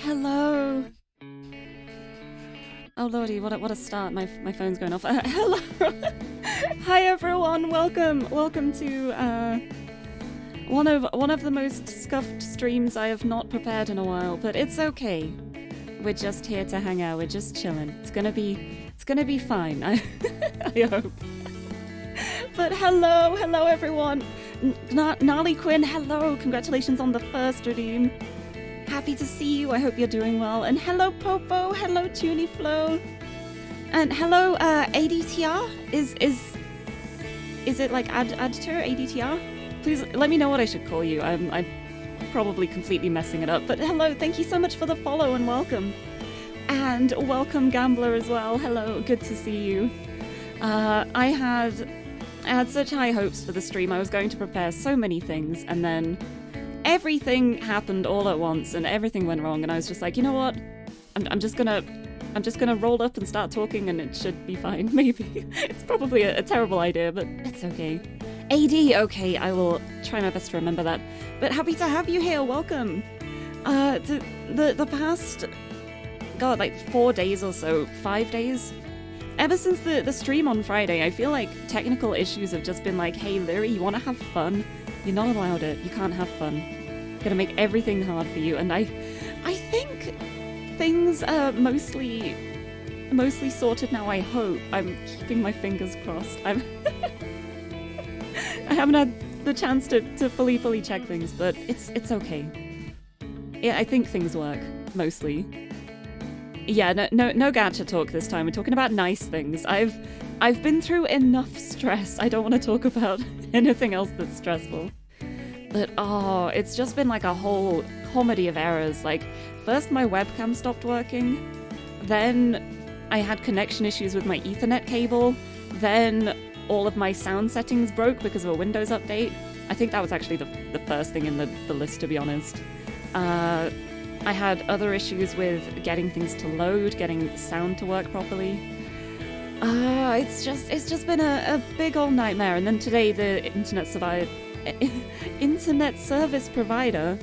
Hello. Oh lordy, what a start! My phone's going off. Hello. Hi everyone. Welcome to one of the most scuffed streams I have not prepared in a while, but it's okay. We're just here to hang out. We're just chilling. It's gonna be fine. I hope. But hello everyone. Gnarly Quinn, hello. Congratulations on the first redeem. Happy to see you. I hope you're doing well. And hello Popo. Hello Tuny Flow. And hello ADTR. Is it like Adtor ADTR? Please let me know what I should call you. I'm probably completely messing it up. But hello. Thank you so much for the follow and welcome. And welcome Gambler as well. Hello. Good to see you. I had such high hopes for the stream. I was going to prepare so many things, and then everything happened all at once, and everything went wrong. And I was just like, you know what? I'm just gonna roll up and start talking, and it should be fine. Maybe it's probably a terrible idea, but it's okay. AD, okay, I will try my best to remember that. But happy to have you here. Welcome. The past, God, like 4 days or so, 5 days. Ever since the stream on Friday, I feel like technical issues have just been like, hey, Lirie, you want to have fun? You're not allowed it. You can't have fun. Gonna make everything hard for you. And I think things are mostly sorted now, I hope. I'm keeping my fingers crossed. I haven't had the chance to fully check things, but it's okay. Yeah, I think things work, mostly. Yeah, no gacha talk this time. We're talking about nice things. I've been through enough stress. I don't want to talk about anything else that's stressful. But oh, it's just been like a whole comedy of errors. Like, first my webcam stopped working, then I had connection issues with my Ethernet cable, then all of my sound settings broke because of a Windows update. I think that was actually the first thing in the list, to be honest. I had other issues with getting things to load, getting sound to work properly. It's just been a big old nightmare. And then today the internet service provider,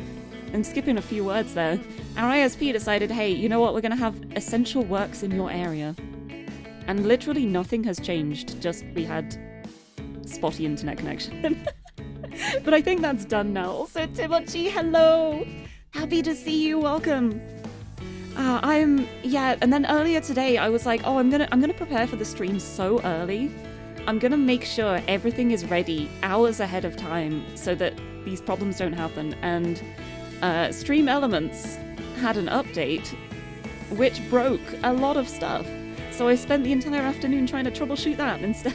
and skipping a few words there, our ISP decided, hey, you know what, we're gonna have essential works in your area. And literally nothing has changed, just we had spotty internet connection. But I think that's done now. Also, Timochi, hello! Happy to see you, welcome. And then earlier today I was like, oh, I'm gonna prepare for the stream so early. I'm gonna make sure everything is ready hours ahead of time so that these problems don't happen. And Stream Elements had an update which broke a lot of stuff. So I spent the entire afternoon trying to troubleshoot that instead.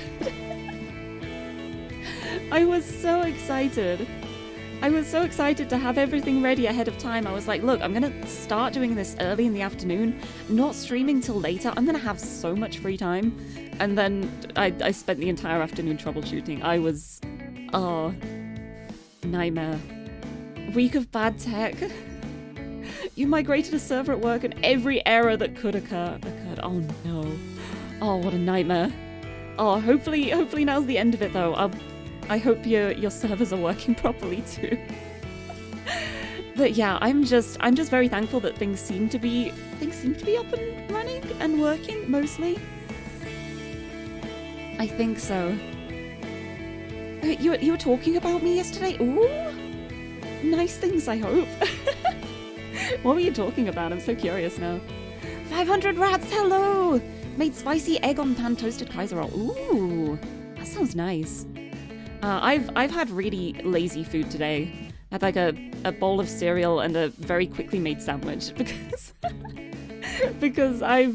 I was so excited. I was so excited to have everything ready ahead of time. I was like, look, I'm gonna start doing this early in the afternoon, not streaming till later. I'm gonna have so much free time. And then I spent the entire afternoon troubleshooting. I was, nightmare. Week of bad tech. You migrated a server at work and every error that could occurred. Oh no. Oh, what a nightmare. Oh, hopefully now's the end of it though. I hope your servers are working properly too. But yeah, I'm just very thankful that things seem to be up and running and working mostly. I think so. You were talking about me yesterday? Ooh, nice things, I hope. What were you talking about? I'm so curious now. 500 rats, hello! Made spicy egg on pan toasted Kaiser roll. Ooh, that sounds nice. I've had really lazy food today. I had like a bowl of cereal and a very quickly made sandwich because I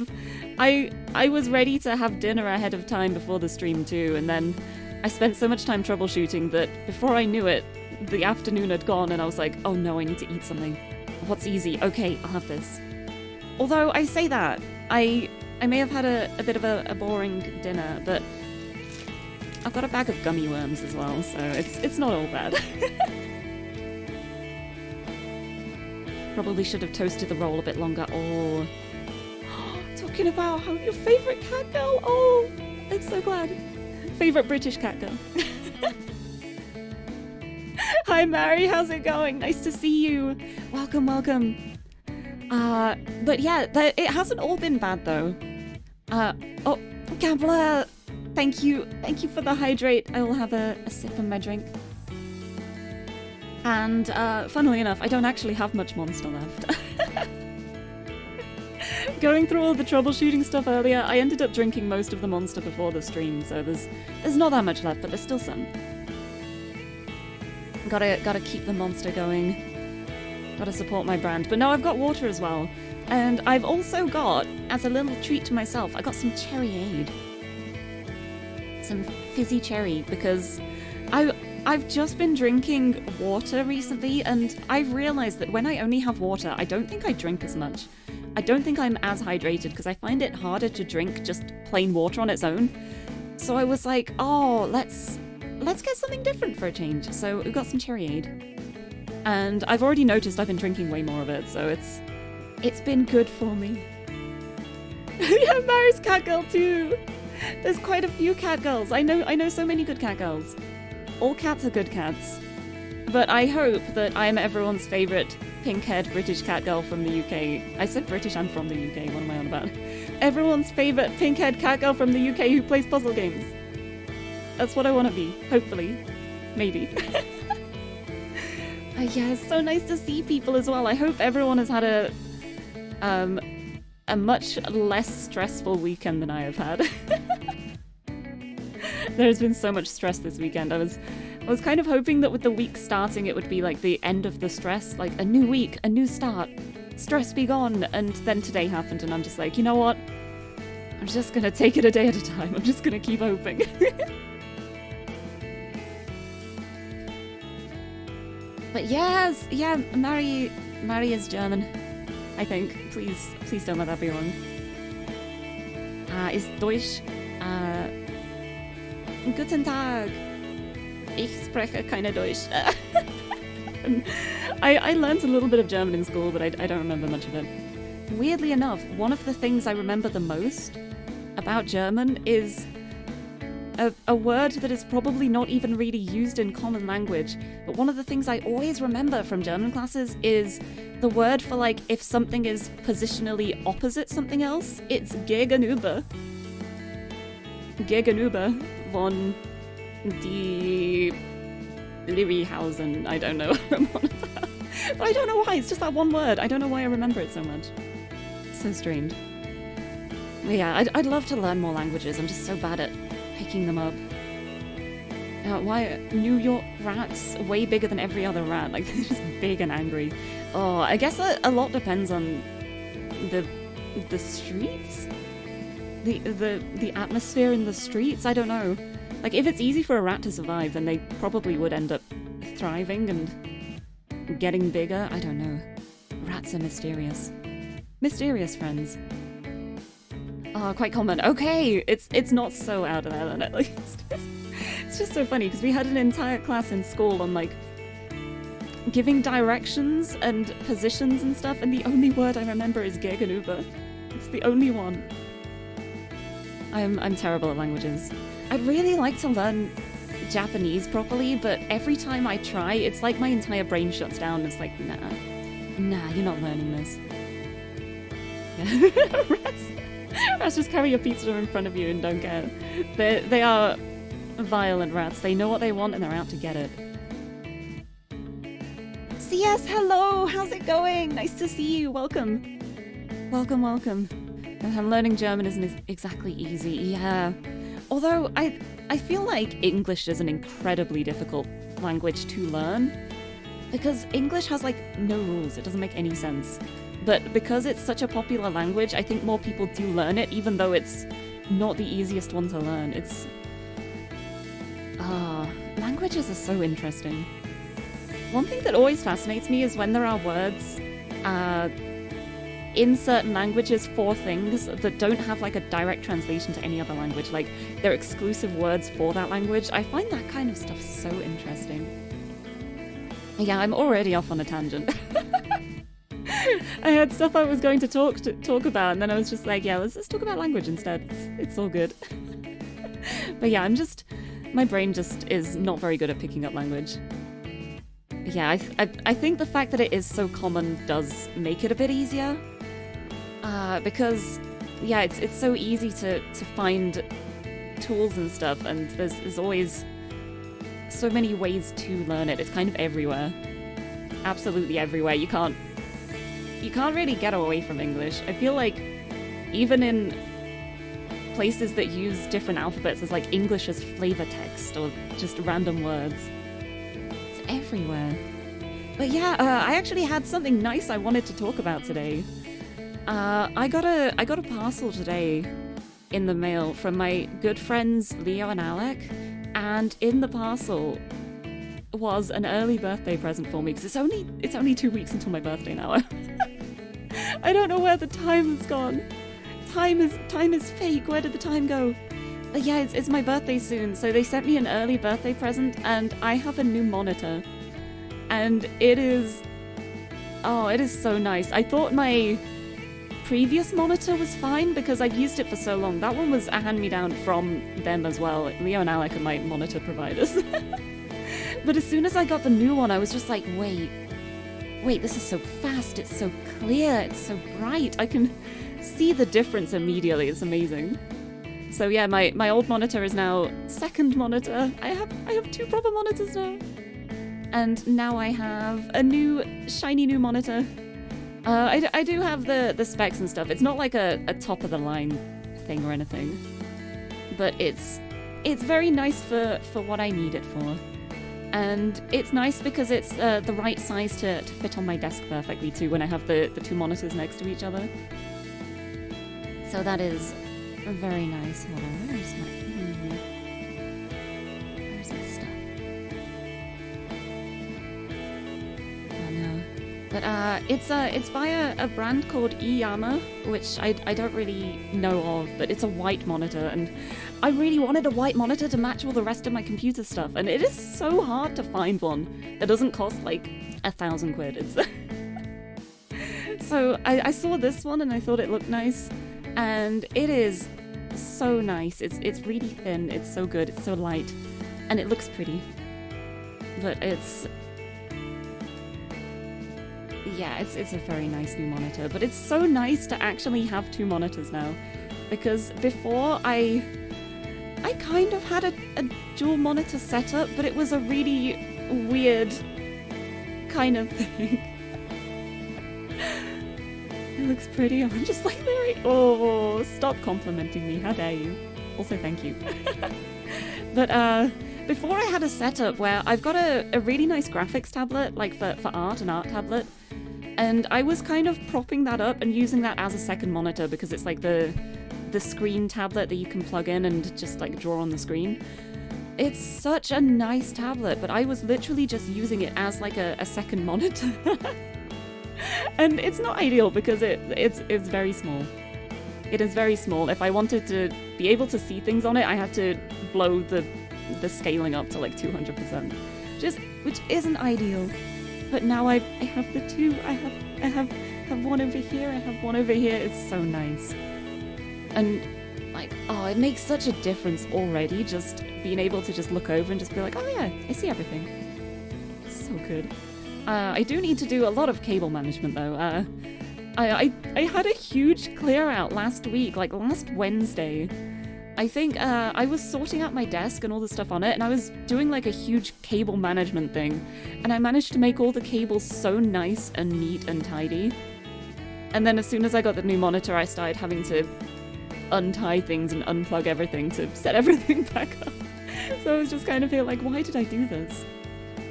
was ready to have dinner ahead of time before the stream too, and then I spent so much time troubleshooting that before I knew it, the afternoon had gone and I was like, oh no, I need to eat something. What's easy? Okay, I'll have this. Although I say that, I may have had a bit of a boring dinner, but I've got a bag of gummy worms as well, so it's not all bad. Probably should have toasted the roll a bit longer. Oh, talking about how your favourite cat girl. Oh, I'm so glad. Favourite British cat girl. Hi Mary, how's it going? Nice to see you. Welcome. But yeah, it hasn't all been bad though. Oh, Gambler, thank you for the hydrate. I will have a sip of my drink. And funnily enough, I don't actually have much monster left. Going through all the troubleshooting stuff earlier, I ended up drinking most of the monster before the stream, so there's not that much left, but there's still some. Gotta keep the monster going. Gotta support my brand. But no, I've got water as well. And I've also got, as a little treat to myself, I got some cherryade. Some fizzy cherry, because I've just been drinking water recently, and I've realised that when I only have water, I don't think I drink as much. I don't think I'm as hydrated, because I find it harder to drink just plain water on its own. So I was like, oh, let's get something different for a change. So we've got some cherryade. And I've already noticed I've been drinking way more of it, so it's been good for me. Yeah, Mary's catgirl too! There's quite a few catgirls. I know so many good catgirls. All cats are good cats. But I hope that I'm everyone's favourite pink-haired British catgirl from the UK. I said British and from the UK, what am I on about? Everyone's favourite pink-haired catgirl from the UK who plays puzzle games. That's what I want to be, hopefully. Maybe. Yeah, it's so nice to see people as well. I hope everyone has had a much less stressful weekend than I have had. There's been so much stress this weekend. I was kind of hoping that with the week starting it would be like the end of the stress, like a new week, a new start, stress be gone, and then today happened and I'm just like, you know what? I'm just gonna take it a day at a time. I'm just gonna keep hoping. But yes, yeah, Mary is German, I think. Please don't let that be wrong. Ist Deutsch. Guten Tag. Ich spreche keine Deutsch. I learned a little bit of German in school, but I don't remember much of it. Weirdly enough, one of the things I remember the most about German is a word that is probably not even really used in common language, but one of the things I always remember from German classes is the word for like if something is positionally opposite something else, it's gegenüber. Gegenüber von die Lirie Hausen. I don't know. But I don't know why, it's just that one word. I don't know why I remember it so much. So strange. But yeah, I'd love to learn more languages. I'm just so bad at picking them up. Why New York rats way bigger than every other rat? Like they're just big and angry. Oh, I guess a lot depends on the streets, the atmosphere in the streets. I don't know. Like if it's easy for a rat to survive, then they probably would end up thriving and getting bigger. I don't know. Rats are mysterious. Mysterious friends. Oh, quite common. Okay, it's not so out of there then at least. It's just so funny because we had an entire class in school on like giving directions and positions and stuff, and the only word I remember is gegenüber. It's the only one. I'm terrible at languages. I'd really like to learn Japanese properly, but every time I try, it's like my entire brain shuts down. It's like, nah, you're not learning this. Yeah. Rats just carry your pizza in front of you and don't care. They are violent rats. They know what they want and they're out to get it. CS, hello! How's it going? Nice to see you. Welcome. Welcome. I'm learning German isn't exactly easy. Yeah. Although I feel like English is an incredibly difficult language to learn. Because English has like no rules. It doesn't make any sense. But because it's such a popular language, I think more people do learn it, even though it's not the easiest one to learn. Languages are so interesting. One thing that always fascinates me is when there are words in certain languages for things that don't have like a direct translation to any other language. Like, they're exclusive words for that language. I find that kind of stuff so interesting. Yeah, I'm already off on a tangent. I had stuff I was going to talk about, and then I was just like, yeah, let's talk about language instead. It's all good. But yeah, my brain just is not very good at picking up language. yeah, I think the fact that it is so common does make it a bit easier. Because, yeah, it's so easy to find tools and stuff, and there's always so many ways to learn it. It's kind of everywhere. Absolutely everywhere. You can't really get away from English. I feel like even in places that use different alphabets, there's like English as flavor text or just random words. It's everywhere. But yeah, I actually had something nice I wanted to talk about today. I got a parcel today in the mail from my good friends Leo and Alec, and in the parcel was an early birthday present for me, because it's only 2 weeks until my birthday now. I don't know where the time has gone. Time is fake. Where did the time go? But yeah, it's my birthday soon, so they sent me an early birthday present, and I have a new monitor, and it is so nice. I thought my previous monitor was fine because I've used it for so long. That one was a hand-me-down from them as well. Leo and Alec are my monitor providers. But as soon as I got the new one, I was just like, wait, this is so fast, it's so clear, it's so bright. I can see the difference immediately. It's amazing. So yeah, my old monitor is now second monitor. I have 2 proper monitors now. And now I have a new, shiny new monitor. I do have the specs and stuff. It's not like a top-of-the-line thing or anything. But it's very nice for what I need it for. And it's nice because it's the right size to fit on my desk perfectly too when I have the 2 monitors next to each other. So that is very nice. Hold on, where's my stuff? Oh no. But it's by a brand called Iyama, which I don't really know of, but it's a white monitor, and I really wanted a white monitor to match all the rest of my computer stuff, and it is so hard to find one that doesn't cost like 1,000 quid. It's so I saw this one and I thought it looked nice, and it is so nice. It's really thin, it's so good, it's so light, and it looks pretty. But it's a very nice new monitor. But it's so nice to actually have 2 monitors now, because before I kind of had a dual monitor setup, but it was a really weird kind of thing. It looks pretty. I'm just like, Lirie. Oh, stop complimenting me. How dare you? Also, thank you. But before I had a setup where I've got a really nice graphics tablet, like for art, an art tablet, and I was kind of propping that up and using that as a second monitor because it's like the screen tablet that you can plug in and just like draw on the screen. It's such a nice tablet, but I was literally just using it as like a second monitor. And it's not ideal because it's very small. It is very small. If I wanted to be able to see things on it, I had to blow the scaling up to like 200%, which isn't ideal. But now I have the 2. I have one over here. I have one over here. It's so nice. And like, oh, it makes such a difference already. Just being able to just look over and just be like, oh yeah, I see everything. It's so good. I do need to do a lot of cable management though. I had a huge clear out last week, like last Wednesday. I think I was sorting out my desk and all the stuff on it, and I was doing like a huge cable management thing, and I managed to make all the cables so nice and neat and tidy. And then as soon as I got the new monitor, I started having to untie things and unplug everything to set everything back up. So I was just kind of feeling like, why did I do this?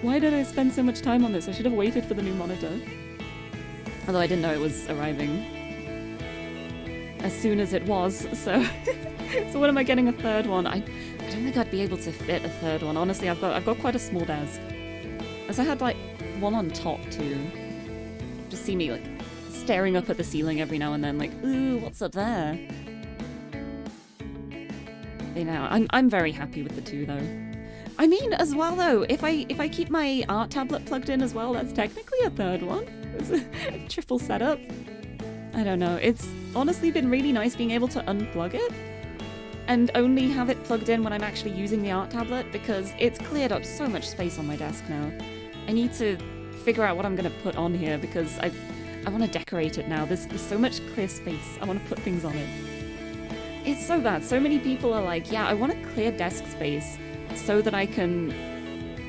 Why did I spend so much time on this? I should have waited for the new monitor. Although I didn't know it was arriving as soon as it was, so... So when am I getting a third one? I don't think I'd be able to fit a third one. Honestly, I've got quite a small desk. As I had like one on top too. Just see me like staring up at the ceiling every now and then, like, ooh, what's up there? You know, I'm very happy with the 2 though. I mean, as well though, if I keep my art tablet plugged in as well, that's technically a third one. It's a triple setup. I don't know. It's honestly been really nice being able to unplug it and only have it plugged in when I'm actually using the art tablet, because it's cleared up so much space on my desk now. I need to figure out what I'm going to put on here because I want to decorate it now. There's so much clear space. I want to put things on it. It's so bad. So many people are like, yeah, I want to clear desk space so that I can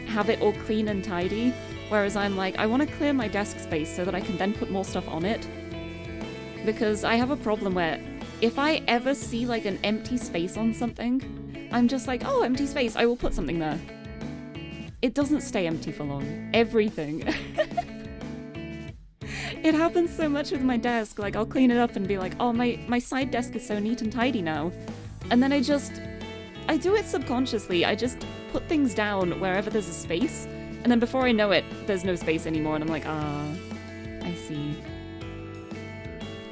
have it all clean and tidy. Whereas I'm like, I want to clear my desk space so that I can then put more stuff on it. Because I have a problem where if I ever see like an empty space on something, I'm just like, oh, empty space, I will put something there. It doesn't stay empty for long. Everything. It happens so much with my desk. Like, I'll clean it up and be like, oh, my side desk is so neat and tidy now. And then I do it subconsciously. I just put things down wherever there's a space. And then before I know it, there's no space anymore. And I'm like, I see.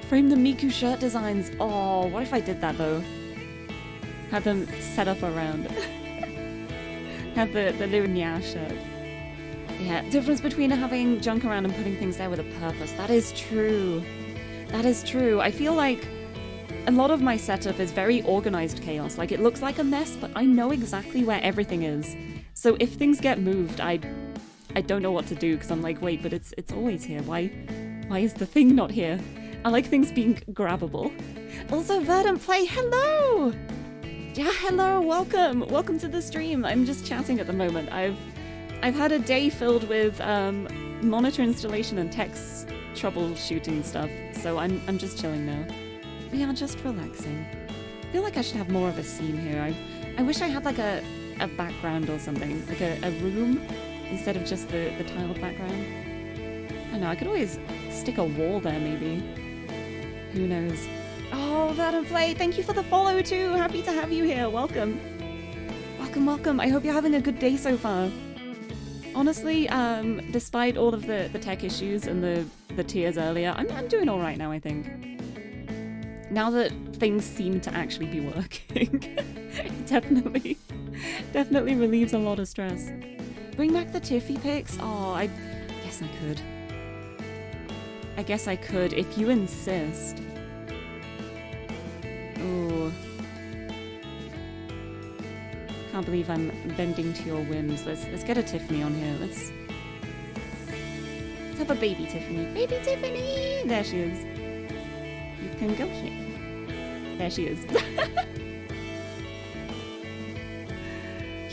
Frame the Miku shirt designs. Oh, what if I did that, though? Had them set up around. Had the Lirie shirt. Yeah, difference between having junk around and putting things there with a purpose. That is true. That is true. I feel like a lot of my setup is very organized chaos. Like, it looks like a mess, but I know exactly where everything is. So if things get moved, I don't know what to do, because I'm like, wait, but it's always here. Why is the thing not here? I like things being grabbable. Also, Verdant Play, hello! Yeah, hello, welcome! Welcome to the stream. I'm just chatting at the moment. I've had a day filled with monitor installation and text troubleshooting stuff, so I'm just chilling now. We are just relaxing. I feel like I should have more of a scene here. I wish I had like a background or something, like a room instead of just the tiled background. I don't know, I could always stick a wall there maybe. Who knows? Oh, Verdant Play, thank you for the follow too. Happy to have you here. Welcome. Welcome, welcome. I hope you're having a good day so far. Honestly, despite all of the tech issues and the tears earlier, I'm doing all right now, I think. Now that things seem to actually be working, it definitely relieves a lot of stress. Bring back the Tiffy pics? Oh, I guess I could. I guess I could, if you insist. Ooh. Can't believe I'm bending to your whims. Let's get a Tiffany on here. Let's have a baby Tiffany. Baby Tiffany! There she is. You can go here. There she is.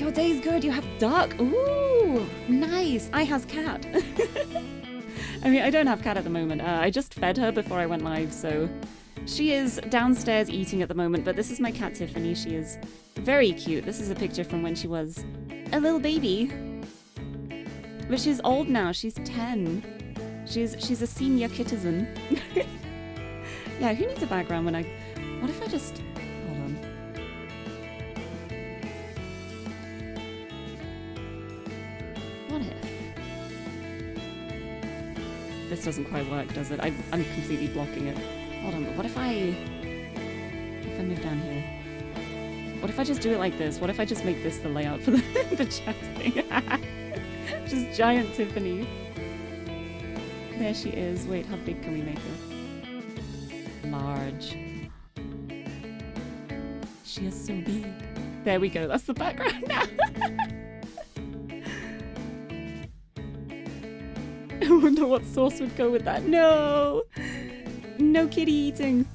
Your day's good. You have duck. Ooh, nice. I has cat. I mean, I don't have cat at the moment. I just fed her before I went live, so she is downstairs eating at the moment, but this is my cat Tiffany. She is very cute. This is a picture from when she was a little baby. But she's old now. She's 10. She's a senior citizen. Yeah, who needs a background when what if I just... Hold on. What if... This doesn't quite work, does it? I'm completely blocking it. Hold on, but what if I move down here? What if I just do it like this? What if I just make this the layout for the chatting? Just giant Tiffany. There she is. Wait, how big can we make her? Large. She is so big. There we go. That's the background now. I wonder what sauce would go with that. No! No kitty eating.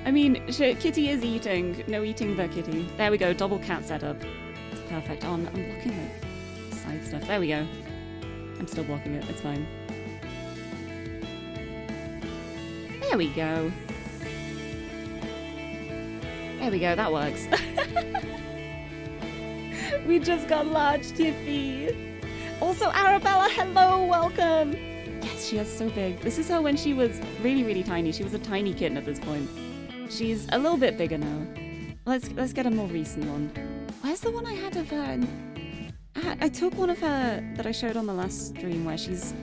I mean, kitty is eating. No eating the kitty. There we go. Double cat setup. It's perfect. Oh, I'm blocking the side stuff. There we go. I'm still blocking it. It's fine. There we go. There we go. That works. We just got large Tiffy. Also, Arabella, hello, welcome. Yes, she is so big. This is her when she was really, really tiny. She was a tiny kitten at this point. She's a little bit bigger now. Let's get a more recent one. Where's the one I had of her? I took one of her that I showed on the last stream where she's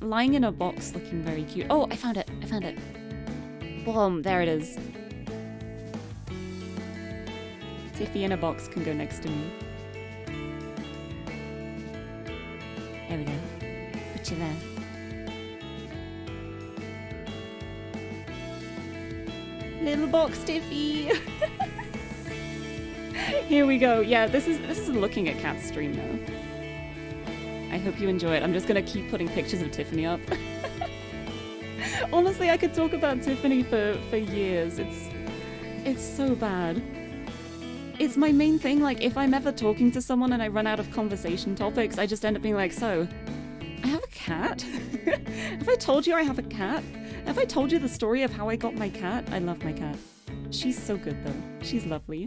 lying in a box looking very cute. Oh, I found it. I found it. Boom, there it is. Tiffy in a box can go next to me. There we go. Put you there. Little box Tiffy. Here we go. Yeah, this is looking at Cat's stream now. I hope you enjoy it. I'm just gonna keep putting pictures of Tiffany up. Honestly, I could talk about Tiffany for years. It's so bad. It's my main thing, like, if I'm ever talking to someone and I run out of conversation topics, I just end up being like, so, I have a cat? Have I told you I have a cat? Have I told you the story of how I got my cat? I love my cat. She's so good, though. She's lovely.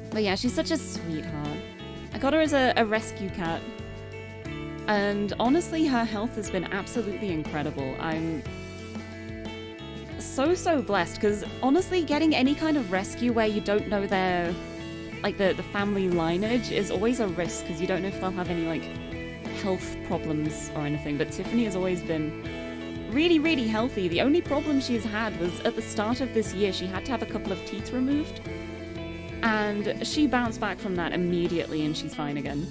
But yeah, she's such a sweetheart. I got her as a rescue cat. And honestly, her health has been absolutely incredible. I'm so blessed, because honestly, getting any kind of rescue where you don't know their, like, the family lineage is always a risk, because you don't know if they'll have any, like, health problems or anything. But Tiffany has always been really healthy. The only problem she's had was at the start of this year, she had to have a couple of teeth removed. And she bounced back from that immediately, and she's fine again.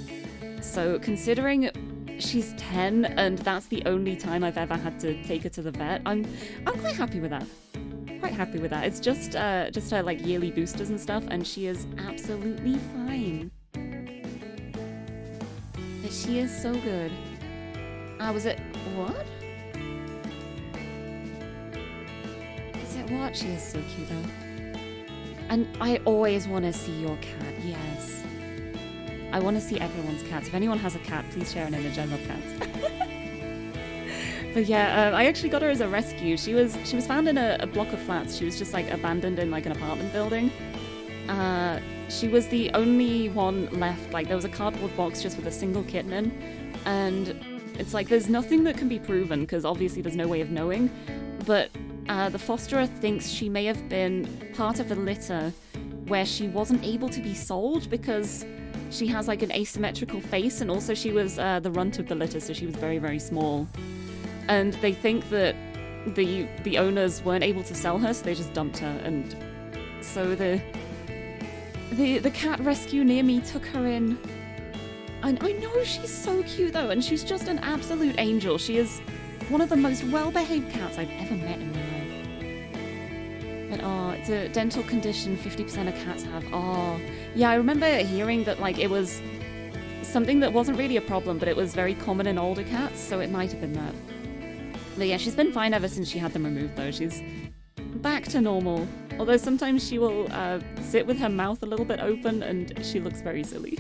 So considering she's 10 and that's the only time I've ever had to take her to the vet, I'm quite happy with that. Quite happy with that. It's just her like yearly boosters and stuff, and she is absolutely fine. But she is so good. Was it what? Is it what? She is so cute though. And I always want to see your cat, yes. I want to see everyone's cats. If anyone has a cat, please share an image. I love cats. But yeah, I actually got her as a rescue. She was found in a block of flats. She was just like abandoned in like an apartment building. She was the only one left. Like there was a cardboard box just with a single kitten in, and it's like there's nothing that can be proven because obviously there's no way of knowing. But the fosterer thinks she may have been part of a litter where she wasn't able to be sold because she has like an asymmetrical face, and also she was the runt of the litter, so she was very small. And they think that the owners weren't able to sell her, so they just dumped her. And so the cat rescue near me took her in. And I know she's so cute though, and she's just an absolute angel. She is one of the most well-behaved cats I've ever met in my life. But oh, it's a dental condition 50% of cats have. Oh, yeah, I remember hearing that like it was something that wasn't really a problem, but it was very common in older cats, so it might have been that. But yeah, she's been fine ever since she had them removed though. She's back to normal. Although sometimes she will sit with her mouth a little bit open and she looks very silly.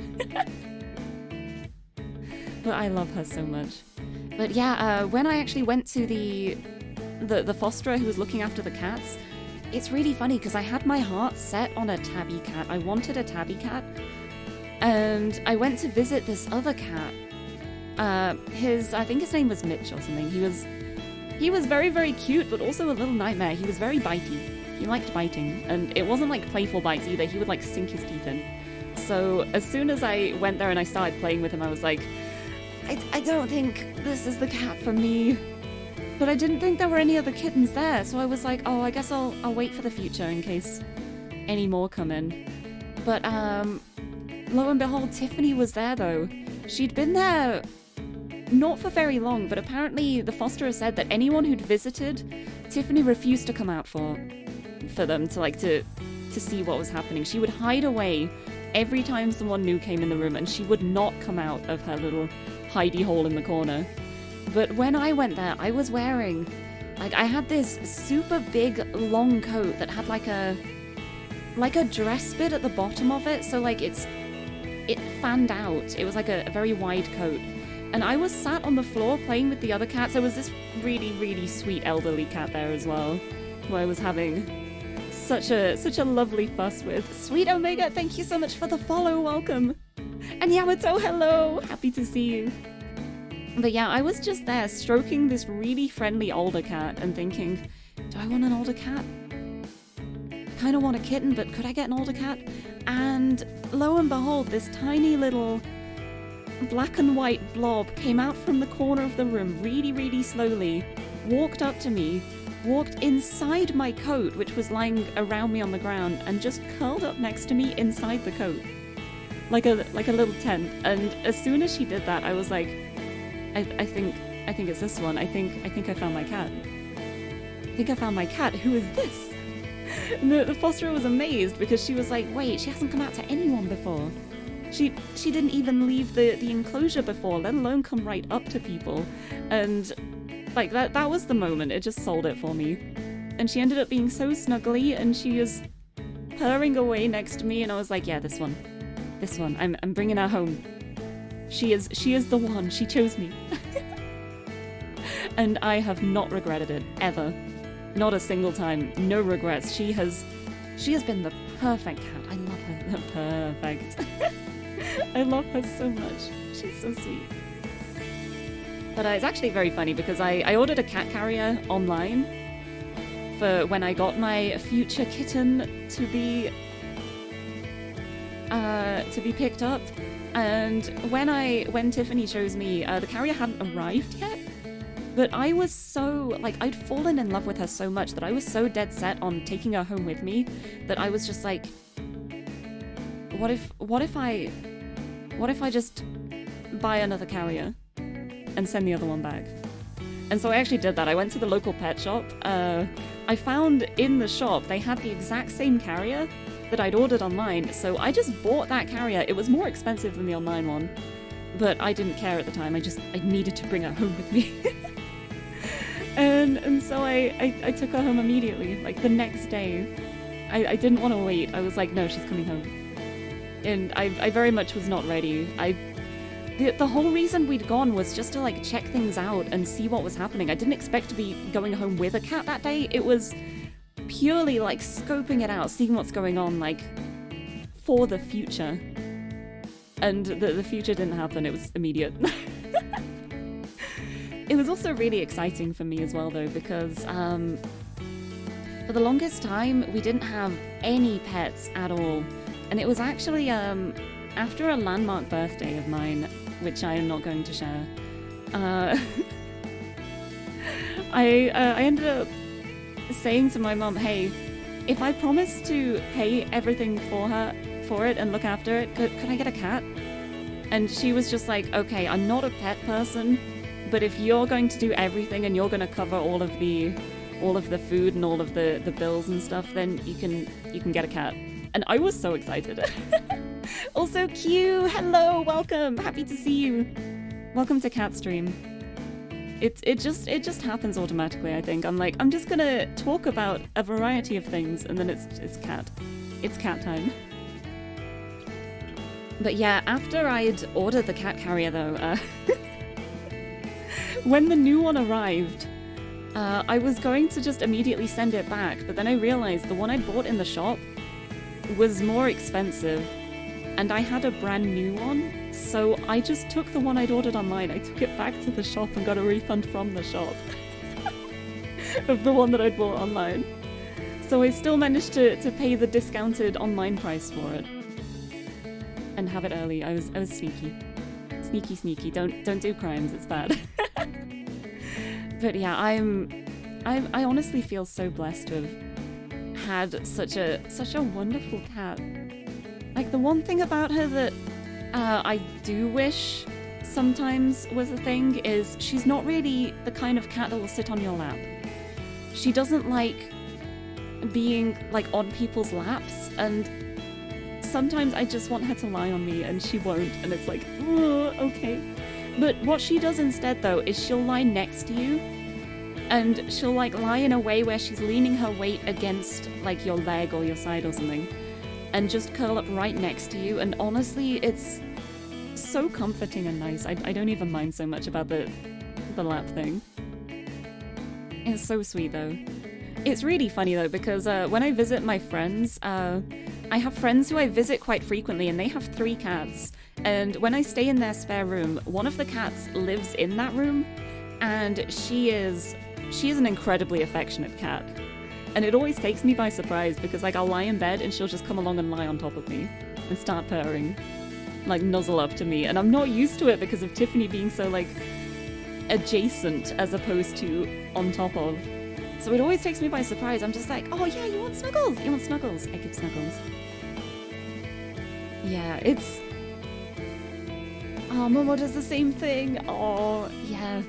But I love her so much. But yeah, when I actually went to the fosterer who was looking after the cats, it's really funny because I had my heart set on a tabby cat. I wanted a tabby cat. And I went to visit this other cat. I think his name was Mitch or something. He was very cute, but also a little nightmare. He was very bitey. He liked biting, and it wasn't like playful bites either. He would like sink his teeth in. So as soon as I went there and I started playing with him, I was like, I don't think this is the cat for me. But I didn't think there were any other kittens there, so I was like, oh, I guess I'll wait for the future in case any more come in. But lo and behold, Tiffany was there though. She'd been there not for very long, but apparently the fosterer said that anyone who'd visited, Tiffany refused to come out for them to see what was happening. She would hide away every time someone new came in the room, and she would not come out of her little hidey hole in the corner. But when I went there, I was wearing, like, I had this super big long coat that had like a dress bit at the bottom of it, so like it fanned out. It was like a very wide coat. And I was sat on the floor playing with the other cats. There was this really sweet elderly cat there as well, who I was having such a lovely fuss with. Sweet Omega, thank you so much for the follow, welcome. And Yamato, hello, happy to see you. But yeah, I was just there stroking this really friendly older cat and thinking, do I want an older cat? I kind of want a kitten, but could I get an older cat? And lo and behold, this tiny little black and white blob came out from the corner of the room really slowly, walked up to me, walked inside my coat, which was lying around me on the ground, and just curled up next to me inside the coat. Like a little tent. And as soon as she did that, I was like, I think it's this one. I think I found my cat. I think I found my cat. Who is this? And the fosterer was amazed because she was like, wait, she hasn't come out to anyone before. She didn't even leave the enclosure before, let alone come right up to people. And like that was the moment. It just sold it for me. And she ended up being so snuggly, and she was purring away next to me, and I was like, yeah, this one. I'm bringing her home. She is the one. She chose me. And I have not regretted it ever. Not a single time. No regrets. She has been the perfect cat. I love her. Perfect. I love her so much. She's so sweet. But it's actually very funny because I ordered a cat carrier online for when I got my future kitten to be picked up. And when Tiffany shows me, the carrier hadn't arrived yet. But I was so, like, I'd fallen in love with her so much that I was so dead set on taking her home with me that I was just like, what if I just buy another carrier and send the other one back? And so I actually did that. I went to the local pet shop. I found in the shop they had the exact same carrier that I'd ordered online, so I just bought that carrier. It was more expensive than the online one, but I didn't care at the time. I needed to bring her home with me. And so I took her home immediately, like the next day. I didn't want to wait. I was like, no, she's coming home. And I very much was not ready. The whole reason we'd gone was just to like check things out and see what was happening. I didn't expect to be going home with a cat that day. It was purely like scoping it out, seeing what's going on, like for the future. And the future didn't happen. It was immediate. It was also really exciting for me as well, though, because for the longest time we didn't have any pets at all. And it was actually after a landmark birthday of mine, which I am not going to share, I ended up saying to my mum, hey, if I promise to pay everything for it and look after it, could I get a cat? And she was just like, okay, I'm not a pet person, but if you're going to do everything and you're going to cover all of the food and all of the bills and stuff, then you can get a cat. And I was so excited. Also, Q, hello, welcome, happy to see you. Welcome to Cat Stream. It just happens automatically, I think. I'm like, I'm just gonna talk about a variety of things, and then it's cat time. But yeah, after I'd ordered the cat carrier though, when the new one arrived, I was going to just immediately send it back, but then I realized the one I'd bought in the shop was more expensive, and I had a brand new one, so I just took the one I'd ordered online. I took it back to the shop and got a refund from the shop of the one that I'd bought online. So I still managed to pay the discounted online price for it and have it early. I was sneaky. Sneaky. Don't do crimes, it's bad. But yeah, I honestly feel so blessed to have had such a wonderful cat. Like, the one thing about her that I do wish sometimes was a thing is she's not really the kind of cat that will sit on your lap. She doesn't like being like on people's laps, and sometimes I just want her to lie on me and she won't, and it's like, oh, okay. But what she does instead though is she'll lie next to you, and she'll like lie in a way where she's leaning her weight against like your leg or your side or something, and just curl up right next to you. And honestly, it's so comforting and nice. I don't even mind so much about the lap thing. It's so sweet though. It's really funny though, because when I visit my friends, I have friends who I visit quite frequently, and they have 3 cats. And when I stay in their spare room, one of the cats lives in that room, and she is an incredibly affectionate cat. And it always takes me by surprise, because like I'll lie in bed and she'll just come along and lie on top of me and start purring, like nuzzle up to me. And I'm not used to it because of Tiffany being so like adjacent as opposed to on top of. So it always takes me by surprise. I'm just like, oh yeah, you want snuggles? You want snuggles? I give snuggles. Yeah, it's... Oh, Momo does the same thing. Oh, yeah.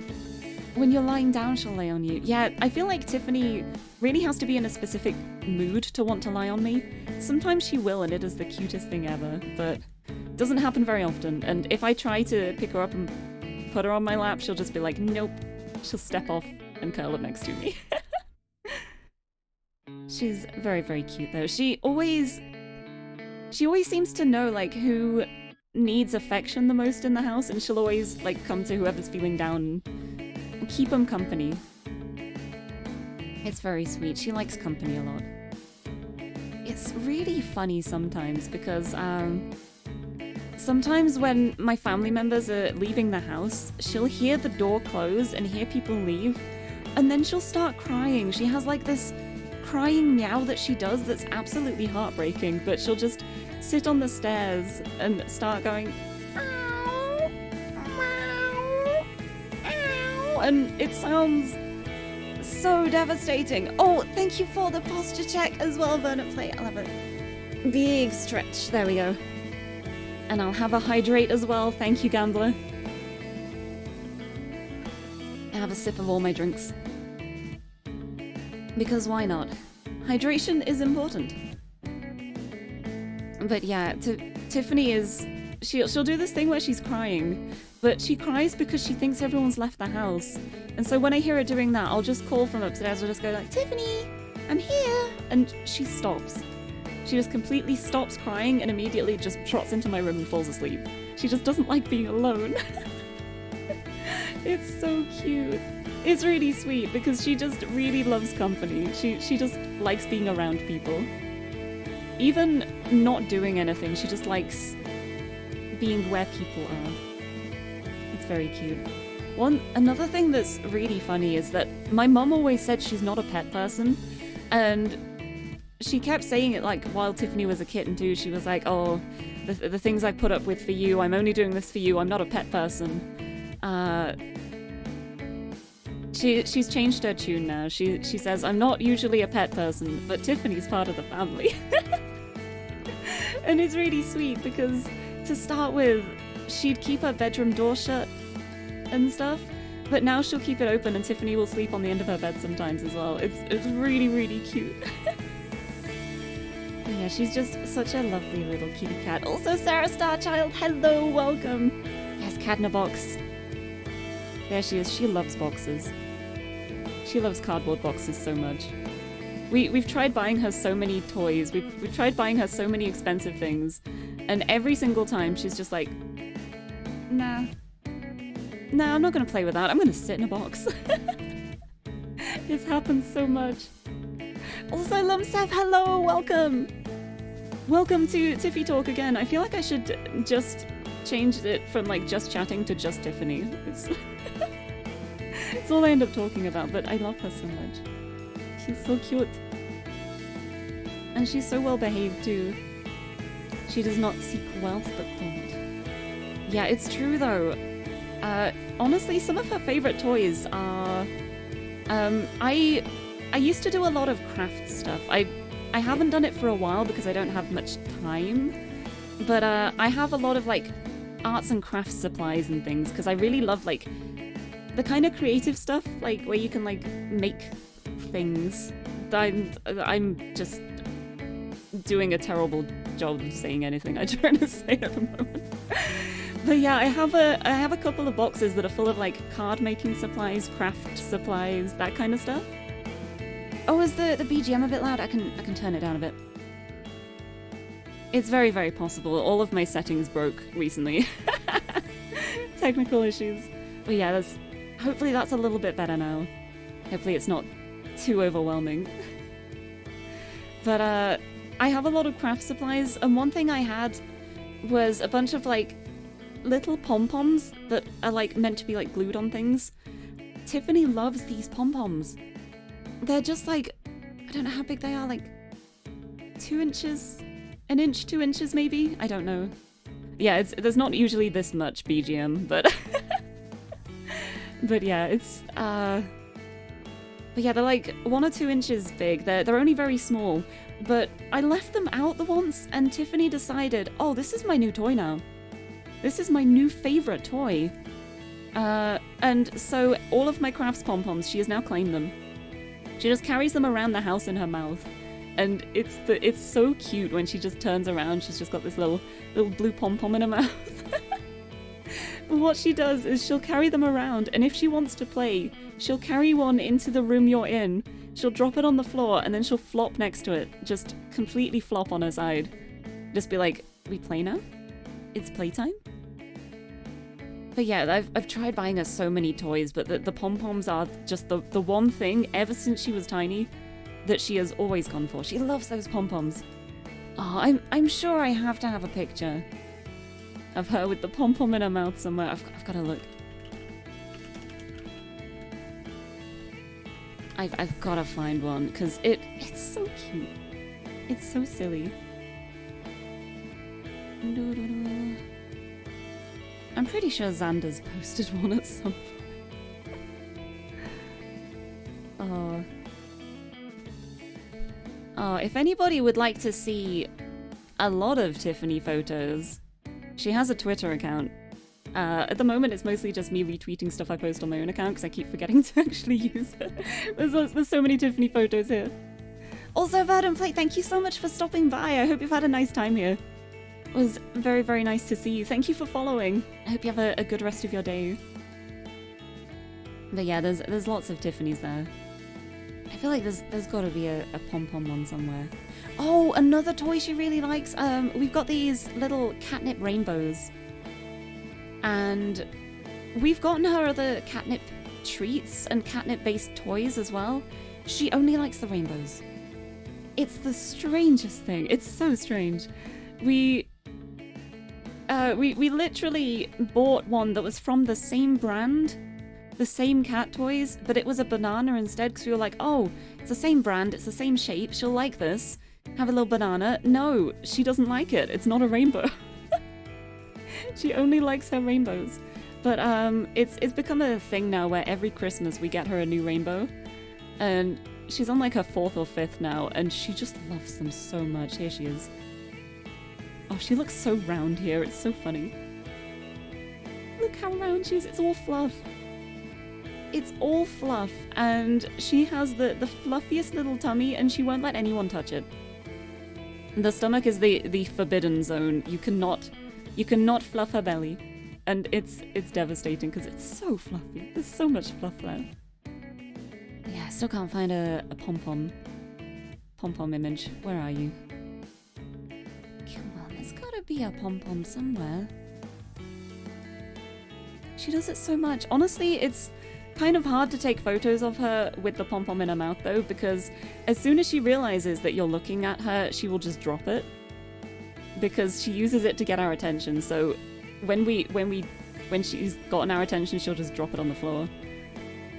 When you're lying down, she'll lay on you. Yeah, I feel like Tiffany really has to be in a specific mood to want to lie on me. Sometimes she will, and it is the cutest thing ever. But Doesn't happen very often, and if I try to pick her up and put her on my lap, she'll just be like, nope. She'll step off and curl up next to me. She's very, very cute though. She always seems to know like who needs affection the most in the house, and she'll always like come to whoever's feeling down and keep them company. It's very sweet. She likes company a lot. It's really funny sometimes because sometimes when my family members are leaving the house, she'll hear the door close and hear people leave, and then she'll start crying. She has like this crying meow that she does that's absolutely heartbreaking, but she'll just sit on the stairs and start going, ow, meow, ow, and it sounds so devastating. Oh, thank you for the posture check as well, Bernard Play. I'll have a big stretch. There we go. And I'll have a hydrate as well. Thank you, Gambler. I have a sip of all my drinks. Because why not? Hydration is important. But yeah, Tiffany is... She'll do this thing where she's crying, but she cries because she thinks everyone's left the house. And so when I hear her doing that, I'll just call from upstairs. I'll just go like, Tiffany, I'm here! And she stops. She just completely stops crying and immediately just trots into my room and falls asleep. She just doesn't like being alone. It's so cute. It's really sweet because she just really loves company. She just likes being around people. Even not doing anything, she just likes being where people are. It's very cute. Another thing that's really funny is that my mum always said she's not a pet person, and she kept saying it like while Tiffany was a kitten too. She was like, oh, the things I put up with for you, I'm only doing this for you, I'm not a pet person. She's changed her tune now. She says, I'm not usually a pet person, but Tiffany's part of the family. And it's really sweet because to start with, she'd keep her bedroom door shut and stuff, but now she'll keep it open and Tiffany will sleep on the end of her bed sometimes as well. It's really, really cute. Yeah, she's just such a lovely little kitty cat. Also, Sarah Starchild, hello, welcome. Yes, cat in a box. There she is. She loves boxes. She loves cardboard boxes so much. We've tried buying her so many toys. We've tried buying her so many expensive things, and every single time she's just like, nah, I'm not gonna play with that. I'm gonna sit in a box. It's happened so much. Also, Lumsev, hello, welcome. Welcome to Tiffy Talk again. I feel like I should just change it from like just chatting to just Tiffany. It's all I end up talking about, but I love her so much. She's so cute. And she's so well behaved too. She does not seek wealth but gold. Yeah, it's true though. Honestly, some of her favorite toys are... I used to do a lot of craft stuff. I haven't done it for a while because I don't have much time. But I have a lot of like arts and crafts supplies and things because I really love like the kind of creative stuff like where you can like make things. I'm just doing a terrible job of saying anything I'm trying to say at the moment. But yeah, I have a couple of boxes that are full of like card making supplies, craft supplies, that kind of stuff. Oh, is the BGM a bit loud? I can turn it down a bit. It's very, very possible. All of my settings broke recently. Technical issues. But yeah, hopefully that's a little bit better now. Hopefully it's not too overwhelming. But I have a lot of craft supplies, and one thing I had was a bunch of like little pom-poms that are like meant to be like glued on things. Tiffany loves these pom-poms. They're just like, I don't know how big they are, like 2 inches? An inch, 2 inches maybe? I don't know. Yeah, there's not usually this much BGM, but... but yeah, it's... But yeah, they're like 1 or 2 inches big. They're only very small. But I left them out the once, and Tiffany decided, oh, this is my new toy now. This is my new favorite toy. And so all of my crafts pom-poms, she has now claimed them. She just carries them around the house in her mouth. And it's so cute when she just turns around. She's just got this little blue pom-pom in her mouth. But what she does is she'll carry them around, and if she wants to play, she'll carry one into the room you're in, she'll drop it on the floor, and then she'll flop next to it. Just completely flop on her side. Just be like, we play now? It's playtime? But yeah, I've tried buying her so many toys, but the pom-poms are just the one thing, ever since she was tiny, that she has always gone for. She loves those pom-poms. Oh, I'm sure I have to have a picture of her with the pom-pom in her mouth somewhere. I've got to look. I've got to find one, because it's so cute. It's so silly. I'm pretty sure Xander's posted one at some point. Oh. Oh, if anybody would like to see a lot of Tiffany photos, she has a Twitter account. At the moment, it's mostly just me retweeting stuff I post on my own account because I keep forgetting to actually use it. There's so many Tiffany photos here. Also, Verdant Plate, thank you so much for stopping by. I hope you've had a nice time here. It was very, very nice to see you. Thank you for following. I hope you have a good rest of your day. But yeah, there's lots of Tiffany's there. I feel like there's got to be a pom-pom one somewhere. Oh, another toy she really likes. We've got these little catnip rainbows. And we've gotten her other catnip treats and catnip-based toys as well. She only likes the rainbows. It's the strangest thing. It's so strange. We literally bought one that was from the same brand, the same cat toys, but it was a banana instead because we were like, oh, it's the same brand, it's the same shape, she'll like this. Have a little banana. No, she doesn't like it. It's not a rainbow. She only likes her rainbows. But it's become a thing now where every Christmas we get her a new rainbow. And she's on like her 4th or 5th now, and she just loves them so much. Here she is. Oh, she looks so round here. It's so funny. Look how round she is. It's all fluff. It's all fluff. And she has the fluffiest little tummy, and she won't let anyone touch it. The stomach is the forbidden zone. You cannot fluff her belly. And it's devastating because it's so fluffy. There's so much fluff there. Yeah, I still can't find a pom-pom image. Where are you? Come on, there's gotta be a pom-pom somewhere. She does it so much. Honestly, it's kind of hard to take photos of her with the pom-pom in her mouth though, because as soon as she realizes that you're looking at her, she will just drop it. Because she uses it to get our attention, so when she's gotten our attention, she'll just drop it on the floor.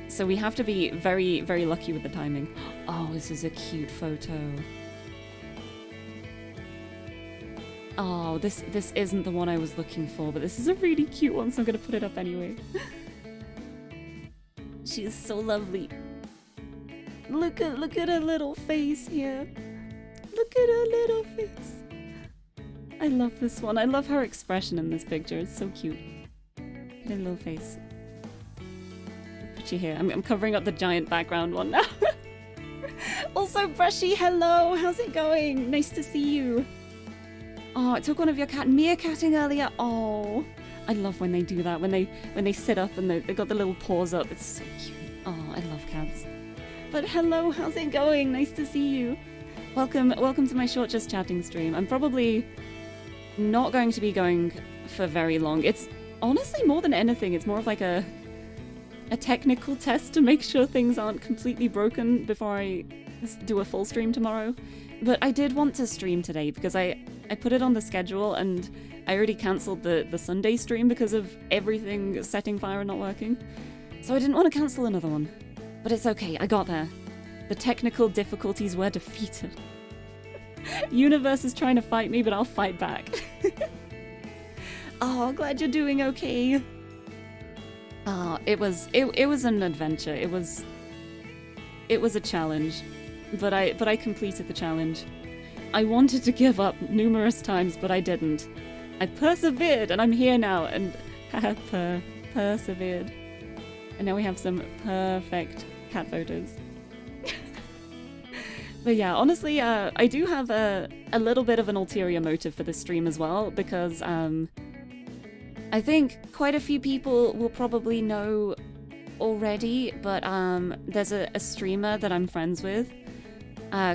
So we have to be very, very lucky with the timing. Oh, this is a cute photo. Oh, this isn't the one I was looking for, but this is a really cute one, so I'm gonna put it up anyway. She is so lovely. Look at her little face here. Look at her little face. I love this one. I love her expression in this picture. It's so cute. Her little face. I'll put you here. I'm covering up the giant background one now. Also, Brushy, hello. How's it going? Nice to see you. Oh, I took one of your cat meerkatting earlier. Oh, I love when they do that. When they sit up and they've got the little paws up. It's so cute. Oh, I love cats. But hello, how's it going? Nice to see you. Welcome to my short Just Chatting stream. I'm probably not going to be going for very long. It's honestly more than anything, it's more of like a technical test to make sure things aren't completely broken before I do a full stream tomorrow. But I did want to stream today because I put it on the schedule and I already cancelled the Sunday stream because of everything setting fire and not working. So I didn't want to cancel another one. But it's okay, I got there. The technical difficulties were defeated. Universe is trying to fight me, but I'll fight back. Oh, glad you're doing okay. Oh, it was an adventure. It was a challenge, but I completed the challenge. I wanted to give up numerous times, but I didn't. I persevered, and I'm here now, and persevered. And now we have some perfect cat photos. But yeah, honestly, I do have a little bit of an ulterior motive for this stream as well, because I think quite a few people will probably know already, but there's a streamer that I'm friends with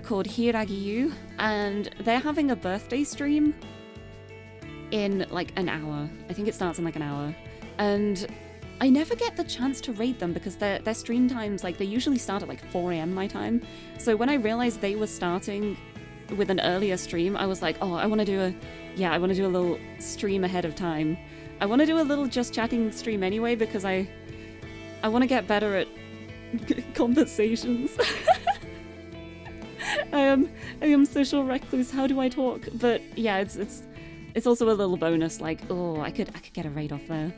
called Lirie, and they're having a birthday stream in like an hour. I think it starts in like an hour. And I never get the chance to raid them because their stream times, like, they usually start at like 4 AM my time. So when I realized they were starting with an earlier stream, I was like, oh, I want to do a little stream ahead of time. I want to do a little just chatting stream anyway because I want to get better at conversations. I am social recluse. How do I talk? But yeah, it's also a little bonus. Like, oh, I could get a raid off there.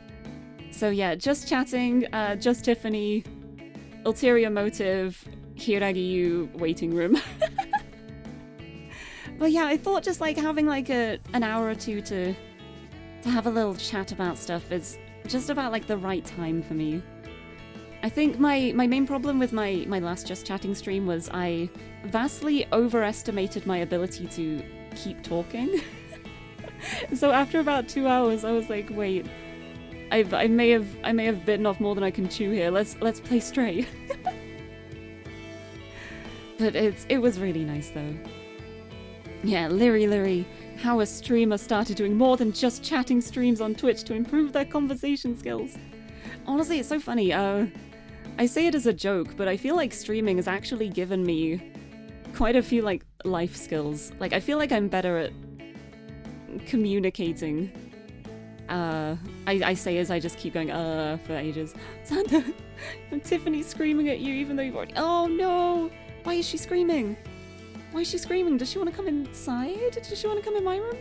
So yeah, just chatting, just Tiffany, ulterior motive, Lirie waiting room. But yeah, I thought just like having like an hour or two to have a little chat about stuff is just about like the right time for me. I think my main problem with my last Just Chatting stream was I vastly overestimated my ability to keep talking. So after about 2 hours, I was like, wait, I may have bitten off more than I can chew here. Let's play straight. But it was really nice though. Yeah, Lirie, how a streamer started doing more than just chatting streams on Twitch to improve their conversation skills. Honestly, it's so funny. I say it as a joke, but I feel like streaming has actually given me quite a few like life skills. Like I feel like I'm better at communicating. I say as I just keep going for ages. Xander, Tiffany's screaming at you even though you've already— oh no! Why is she screaming? Why is she screaming? Does she want to come inside? Does she want to come in my room?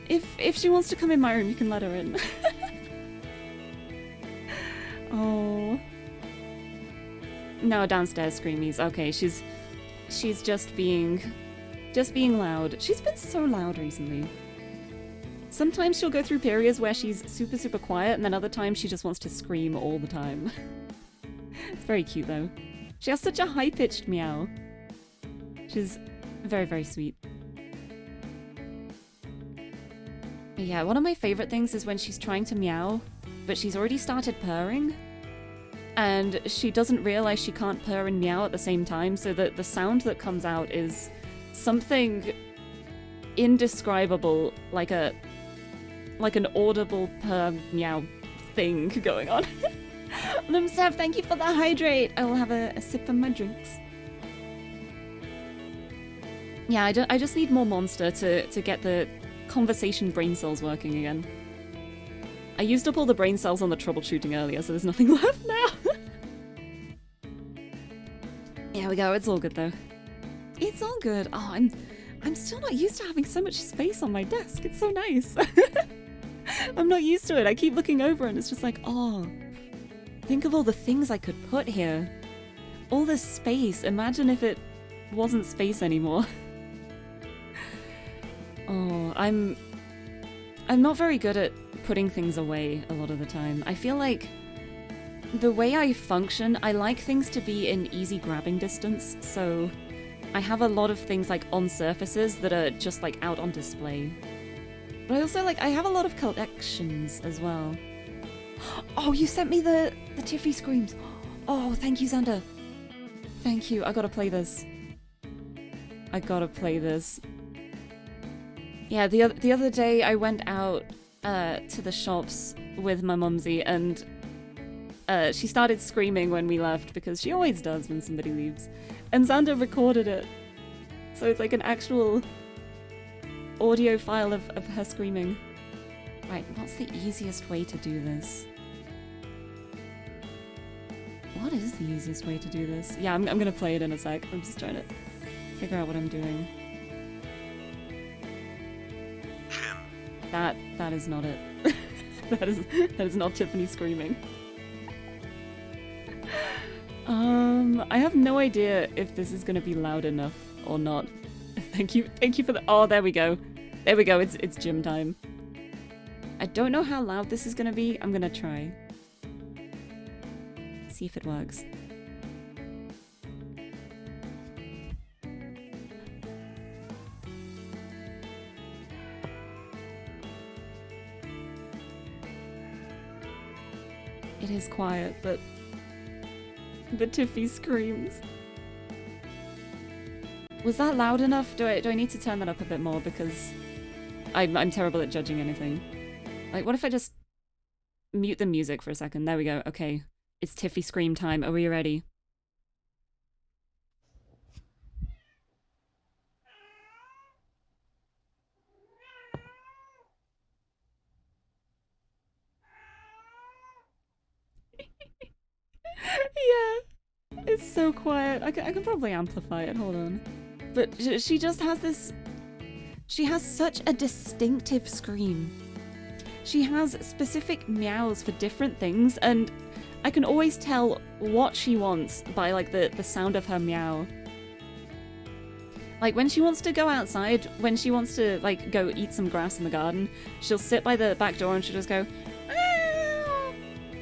If she wants to come in my room, you can let her in. Oh. No, downstairs screamies. Okay, she's just being loud. She's been so loud recently. Sometimes she'll go through periods where she's super, super quiet, and then other times she just wants to scream all the time. It's very cute, though. She has such a high-pitched meow. She's very, very sweet. But yeah, one of my favorite things is when she's trying to meow, but she's already started purring, and she doesn't realize she can't purr and meow at the same time, so that the sound that comes out is something indescribable, like an audible purr meow thing going on. Lumsev, thank you for the hydrate. I will have a sip of my drinks. Yeah, I just need more Monster to get the conversation brain cells working again. I used up all the brain cells on the troubleshooting earlier, so there's nothing left now. There we go, it's all good though. It's all good. Oh, I'm still not used to having so much space on my desk. It's so nice. I'm not used to it. I keep looking over and it's just like, oh, think of all the things I could put here. All this space. Imagine if it wasn't space anymore. Oh, I'm not very good at putting things away a lot of the time. I feel like the way I function, I like things to be in easy grabbing distance, so I have a lot of things like on surfaces that are just like out on display. But I also I have a lot of collections as well. Oh, you sent me the Tiffy screams. Oh, thank you, Xander. Thank you. I gotta play this. I gotta play this. Yeah, the other day I went out to the shops with my mumsy, and she started screaming when we left, because she always does when somebody leaves. And Xander recorded it. So it's like an actual audio file of her screaming. Right, what's the easiest way to do this? What is the easiest way to do this? Yeah, I'm gonna play it in a sec. I'm just trying to figure out what I'm doing. That is not it. that is not Tiffany screaming. I have no idea if this is gonna be loud enough or not. Thank you for the— oh, there we go. There we go, it's gym time. I don't know how loud this is gonna be. I'm gonna try. See if it works. It is quiet, but the Tiffy screams. Was that loud enough? Do I need to turn that up a bit more because I'm terrible at judging anything. Like, what if I just mute the music for a second? There we go. Okay, it's Tiffy scream time. Are we ready? Yeah, it's so quiet. I can probably amplify it. Hold on. But she just has this... She has such a distinctive scream. She has specific meows for different things, and I can always tell what she wants by, like, the sound of her meow. Like, when she wants to go outside, when she wants to, like, go eat some grass in the garden, she'll sit by the back door and she'll just go, ow,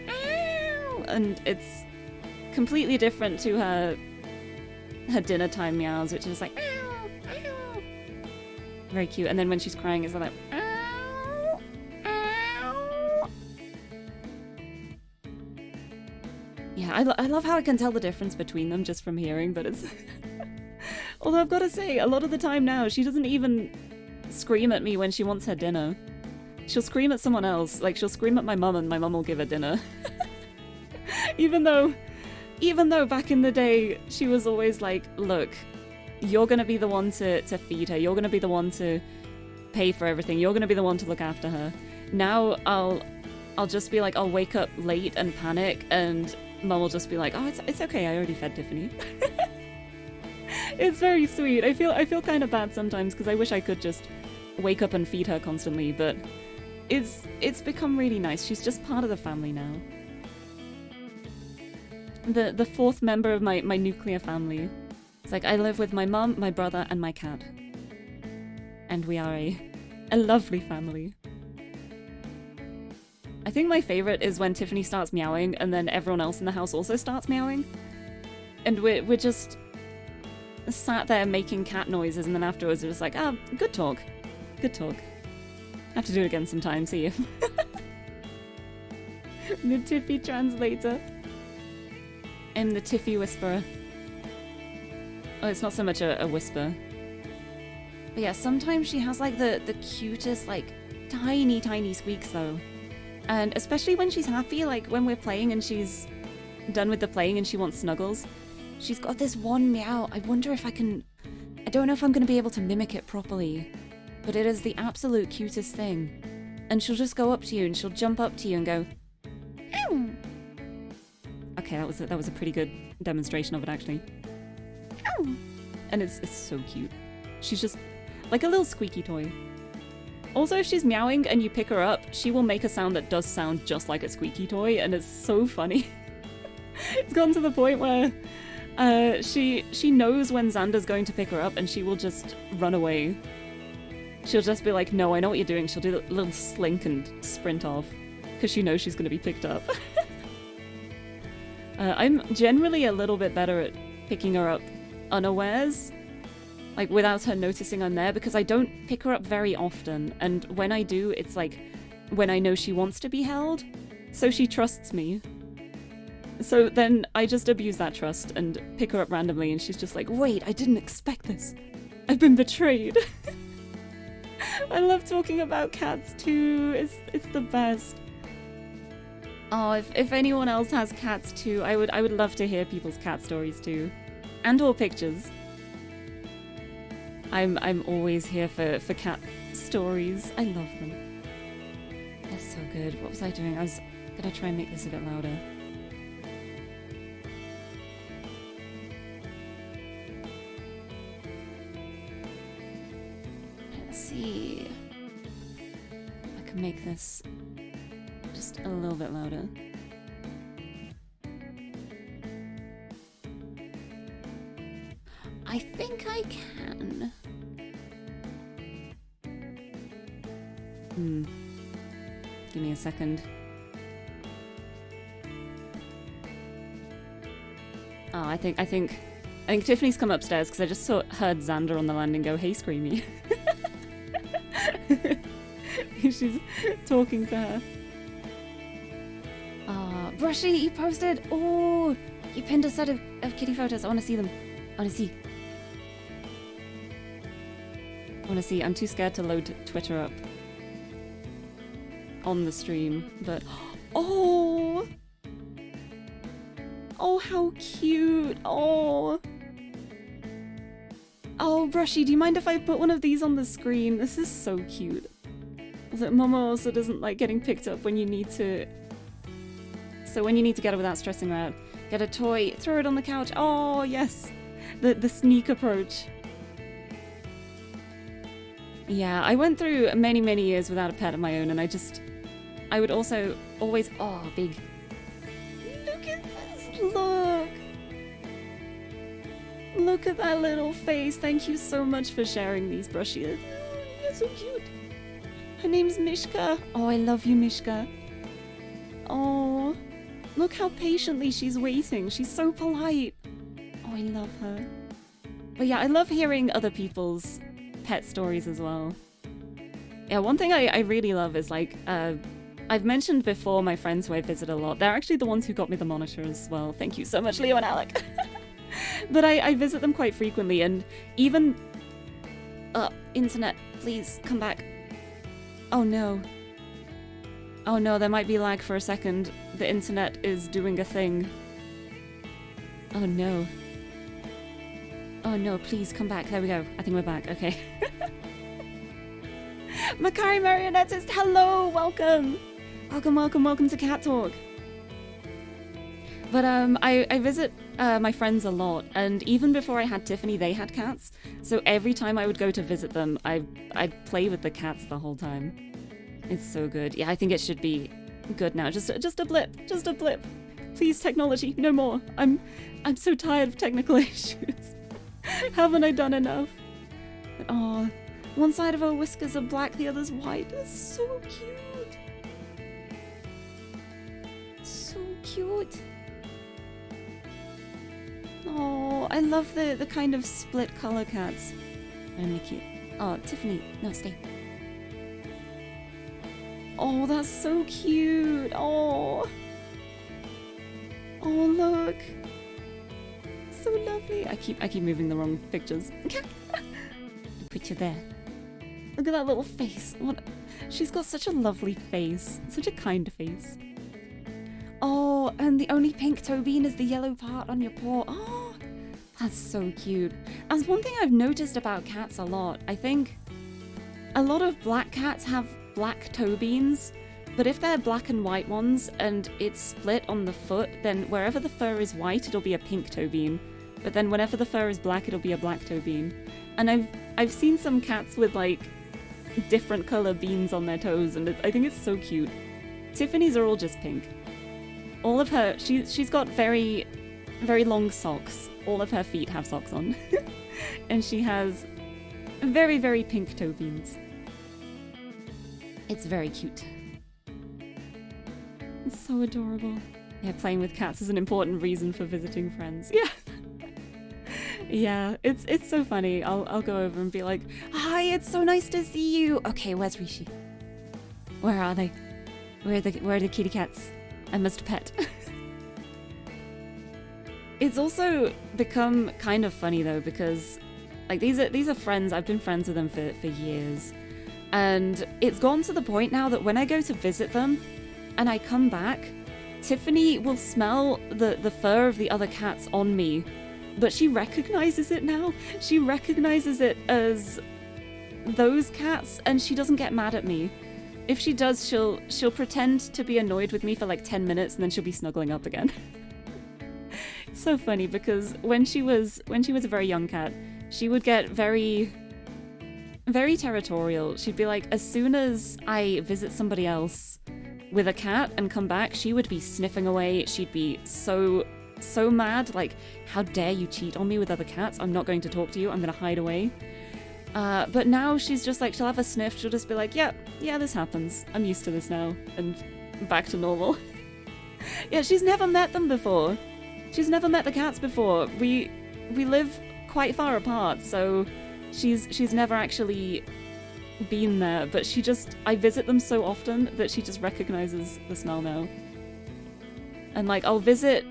ow, and it's completely different to her dinner time meows, which is like, ow, ow. Very cute. And then when she's crying, it's like, ow, ow. Yeah, I love how I can tell the difference between them just from hearing, but it's... Although I've got to say, a lot of the time now, she doesn't even scream at me when she wants her dinner. She'll scream at someone else. Like, she'll scream at my mum and my mum will give her dinner. Even though back in the day, she was always like, look, you're going to be the one to feed her. You're going to be the one to pay for everything. You're going to be the one to look after her. Now I'll just be like, I'll wake up late and panic, and mum will just be like, oh, it's okay. I already fed Tiffany. It's very sweet. I feel kind of bad sometimes because I wish I could just wake up and feed her constantly, but it's become really nice. She's just part of the family now. The fourth member of my nuclear family. It's like I live with my mum, my brother, and my cat. And we are a lovely family. I think my favorite is when Tiffany starts meowing and then everyone else in the house also starts meowing. And we're just sat there making cat noises, and then afterwards we're just like, ah, good talk. Good talk. Have to do it again sometime, see you. The Tiffy translator. I'm the Tiffy whisperer. Oh, it's not so much a whisper. But yeah, sometimes she has like the cutest, like, tiny squeaks though. And especially when she's happy, like when we're playing and she's done with the playing and she wants snuggles, she's got this one meow. I wonder if I don't know if I'm going to be able to mimic it properly, but it is the absolute cutest thing. And she'll just go up to you and she'll jump up to you and go, ow. Okay, that was a pretty good demonstration of it actually. Ow. And it's so cute. She's just like a little squeaky toy. Also, if she's meowing and you pick her up, she will make a sound that does sound just like a squeaky toy, and it's so funny. It's gotten to the point where she knows when Xander's going to pick her up and she will just run away. She'll just be like, no, I know what you're doing. She'll do a little slink and sprint off because she knows she's going to be picked up. I'm generally a little bit better at picking her up unawares, like without her noticing I'm there, because I don't pick her up very often, and when I do, it's like when I know she wants to be held, so she trusts me. So then I just abuse that trust and pick her up randomly, and she's just like, wait, I didn't expect this. I've been betrayed. I love talking about cats too. It's the best. Oh, if anyone else has cats too, I would love to hear people's cat stories too, and or pictures. I'm always here for cat stories. I love them. They're so good. What was I doing? I was gonna try and make this a bit louder. Let's see if I can make this just a little bit louder. I think I can. Give me a second. Oh, I think Tiffany's come upstairs because I just heard Xander on the landing go, "Hey, Screamy." She's talking to her. Brushy, you posted. Oh, you pinned a set of kitty photos. I want to see them. I want to see. I'm too scared to load Twitter up on the stream, but oh, how cute. Oh, Brushy, do you mind if I put one of these on the screen? This is so cute. So Momo also doesn't like getting picked up when you need to. So when you need to get her without stressing her out, get a toy, throw it on the couch. Oh yes, the sneak approach. Yeah, I went through many years without a pet of my own, and I would also always, big. Look at this, look at that little face. Thank you so much for sharing these, Brushy. You're so cute. Her name's Mishka. Oh, I love you, Mishka. Oh, look how patiently she's waiting. She's so polite. Oh, I love her. But yeah, I love hearing other people's pet stories as well. Yeah, one thing I really love is like, I've mentioned before my friends who I visit a lot. They're actually the ones who got me the monitor as well. Thank you so much, Leo and Alec. But I visit them quite frequently, and even... internet, please, come back. Oh no. Oh no, there might be lag for a second. The internet is doing a thing. Oh no. Oh no, please come back. There we go. I think we're back. Okay. Makari Marionettist, hello! Welcome! Welcome to Cat Talk. But I visit my friends a lot, and even before I had Tiffany, they had cats. So every time I would go to visit them, I'd play with the cats the whole time. It's so good. Yeah, I think it should be good now. Just a blip. Please, technology, no more. I'm so tired of technical issues. Haven't I done enough? Oh, one side of her whiskers are black, the other's white. It's so cute. So cute. Oh, I love the kind of split color cats. Really cute. Oh, Tiffany, no, stay. Oh, that's so cute. Oh, look. So lovely. I keep moving the wrong pictures. Put you there. Look at that little face. What? She's got such a lovely face. Such a kind face. Oh, and the only pink toe bean is the yellow part on your paw. Oh, that's so cute. That's one thing I've noticed about cats a lot. I think a lot of black cats have black toe beans, but if they're black and white ones and it's split on the foot, then wherever the fur is white, it'll be a pink toe bean. But then whenever the fur is black, it'll be a black toe bean. And I've seen some cats with like different color beans on their toes, and I think it's so cute. Tiffany's are all just pink. All of her, she's got very, very long socks. All of her feet have socks on. And she has very, very pink toe beans. It's very cute. It's so adorable. Yeah, playing with cats is an important reason for visiting friends. Yeah. Yeah, it's so funny. I'll go over and be like, "Hi, it's so nice to see you." Okay, where's Rishi? Where are they? Where are the kitty cats? I must pet. It's also become kind of funny though, because like these are friends. I've been friends with them for years, and it's gotten to the point now that when I go to visit them, and I come back, Tiffany will smell the fur of the other cats on me. But she recognizes it now. She recognizes it as those cats, and she doesn't get mad at me. If she does, she'll pretend to be annoyed with me for like 10 minutes, and then she'll be snuggling up again. It's so funny because when she was a very young cat, she would get very, very territorial. She'd be like, as soon as I visit somebody else with a cat and come back, she would be sniffing away. She'd be so mad, like, how dare you cheat on me with other cats? I'm not going to talk to you. I'm gonna hide away. But now she's just like, she'll have a sniff. She'll just be like, yeah, this happens. I'm used to this now. And back to normal. Yeah, she's never met them before. She's never met the cats before. We live quite far apart, so she's never actually been there. But I visit them so often that she just recognizes the smell now. And like, I'll visit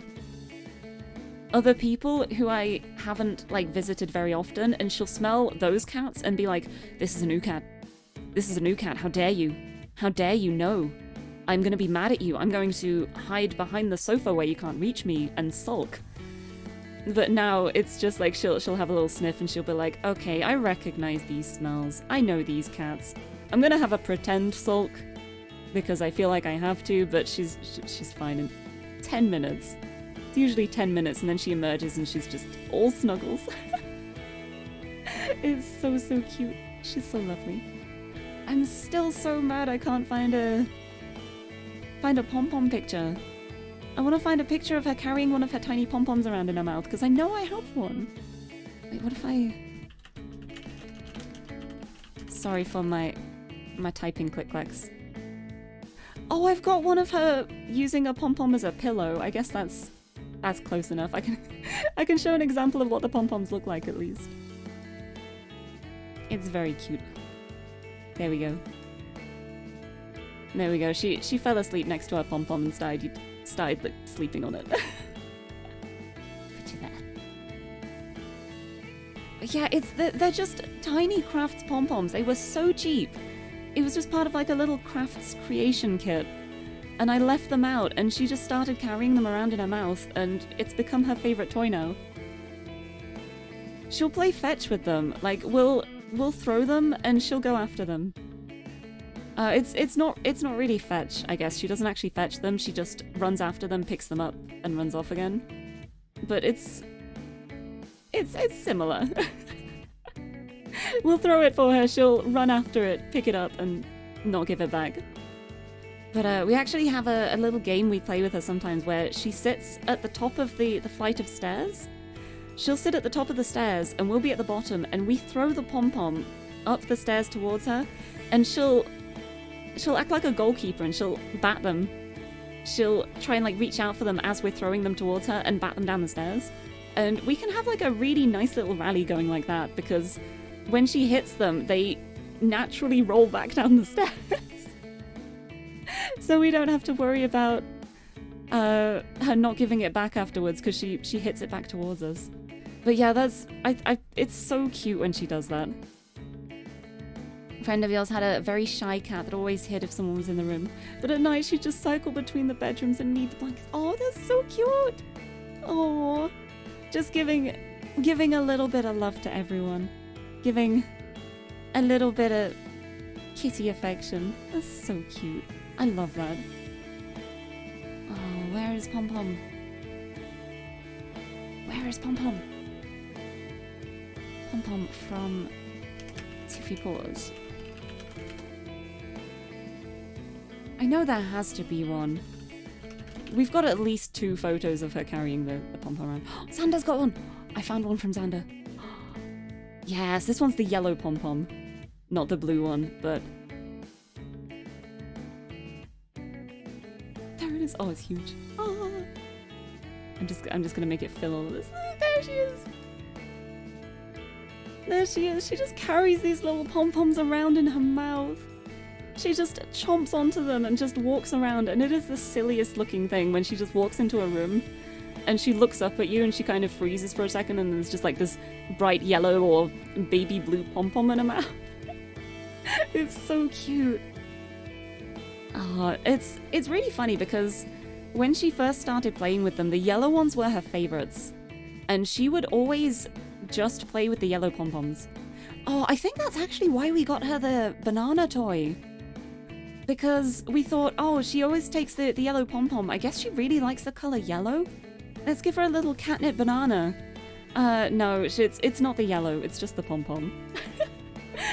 other people who I haven't like visited very often, and she'll smell those cats and be like, this is a new cat. This is a new cat. How dare you? How dare you? No. I'm gonna be mad at you. I'm going to hide behind the sofa where you can't reach me and sulk. But now it's just like she'll have a little sniff and she'll be like, okay, I recognize these smells. I know these cats. I'm gonna have a pretend sulk because I feel like I have to, but she's fine in 10 minutes. It's usually 10 minutes and then she emerges and she's just all snuggles. It's so cute. She's so lovely. I'm still so mad I can't find a pom-pom picture. I want to find a picture of her carrying one of her tiny pom-poms around in her mouth, because I know I have one. Wait, what if I... Sorry for my typing click-clacks. Oh, I've got one of her using a pom-pom as a pillow. I guess that's close enough. I can show an example of what the pom-poms look like, at least. It's very cute. There we go. There we go. She fell asleep next to her pom-pom and started like, sleeping on it. Put you there. But yeah, they're just tiny crafts pom-poms. They were so cheap. It was just part of like a little crafts creation kit. And I left them out and she just started carrying them around in her mouth and it's become her favorite toy now. She'll play fetch with them. Like we'll throw them and she'll go after them. It's not really fetch, I guess. She doesn't actually fetch them, she just runs after them, picks them up, and runs off again. But it's similar. We'll throw it for her, she'll run after it, pick it up, and not give it back. But we actually have a little game we play with her sometimes where she sits at the top of the flight of stairs. She'll sit at the top of the stairs, and we'll be at the bottom, and we throw the pom-pom up the stairs towards her, and she'll act like a goalkeeper and she'll bat them. She'll try and like reach out for them as we're throwing them towards her and bat them down the stairs. And we can have like a really nice little rally going like that because when she hits them, they naturally roll back down the stairs. So we don't have to worry about her not giving it back afterwards because she hits it back towards us. But yeah, it's so cute when she does that. A friend of yours had a very shy cat that always hid if someone was in the room. But at night she'd just cycle between the bedrooms and need the blankets. Oh, that's so cute! Oh, just giving a little bit of love to everyone. Giving a little bit of kitty affection. That's so cute. I love that. Oh, where is Pom-Pom? Where is Pom-Pom? Pom-Pom from Tiffy Paws. I know there has to be one. We've got at least 2 photos of her carrying the pom-pom around. Xander's got one! I found one from Xander. Yes, this one's the yellow pom-pom. Not the blue one, but... There it is. Oh, it's huge. Oh. I'm just gonna make it fill all of this. There she is! There she is. She just carries these little pom-poms around in her mouth. She just chomps onto them and just walks around, and it is the silliest looking thing when she just walks into a room and she looks up at you and she kind of freezes for a second and there's just like this bright yellow or baby blue pom-pom in her mouth. It's so cute. Oh, it's really funny because when she first started playing with them, the yellow ones were her favorites. And she would always just play with the yellow pom-poms. Oh, I think that's actually why we got her the banana toy. Because we thought, oh, she always takes the yellow pom-pom. I guess she really likes the color yellow. Let's give her a little catnip banana. No, it's not the yellow, it's just the pom-pom.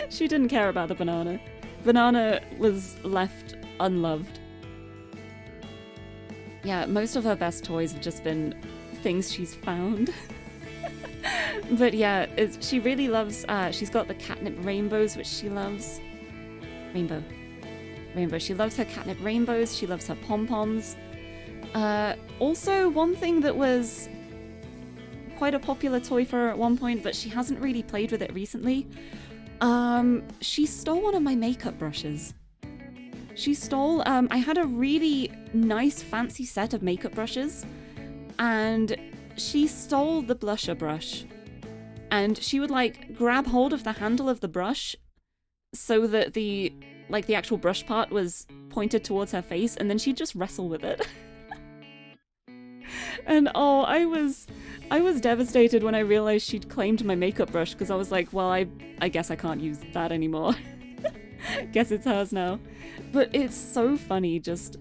She didn't care about the banana. Banana was left unloved. Yeah, most of her best toys have just been things she's found. But yeah, she really loves, she's got the catnip rainbows, which she loves. Rainbow. She loves her catnip rainbows, she loves her pom-poms. Also, one thing that was quite a popular toy for her at one point, but she hasn't really played with it recently. She stole one of my makeup brushes. She stole, I had a really nice fancy set of makeup brushes, and she stole the blusher brush. And she would like grab hold of the handle of the brush so that the actual brush part was pointed towards her face, and then she'd just wrestle with it. And oh, I was devastated when I realized she'd claimed my makeup brush, because I was like, well, I guess I can't use that anymore. Guess it's hers now. But it's so funny, just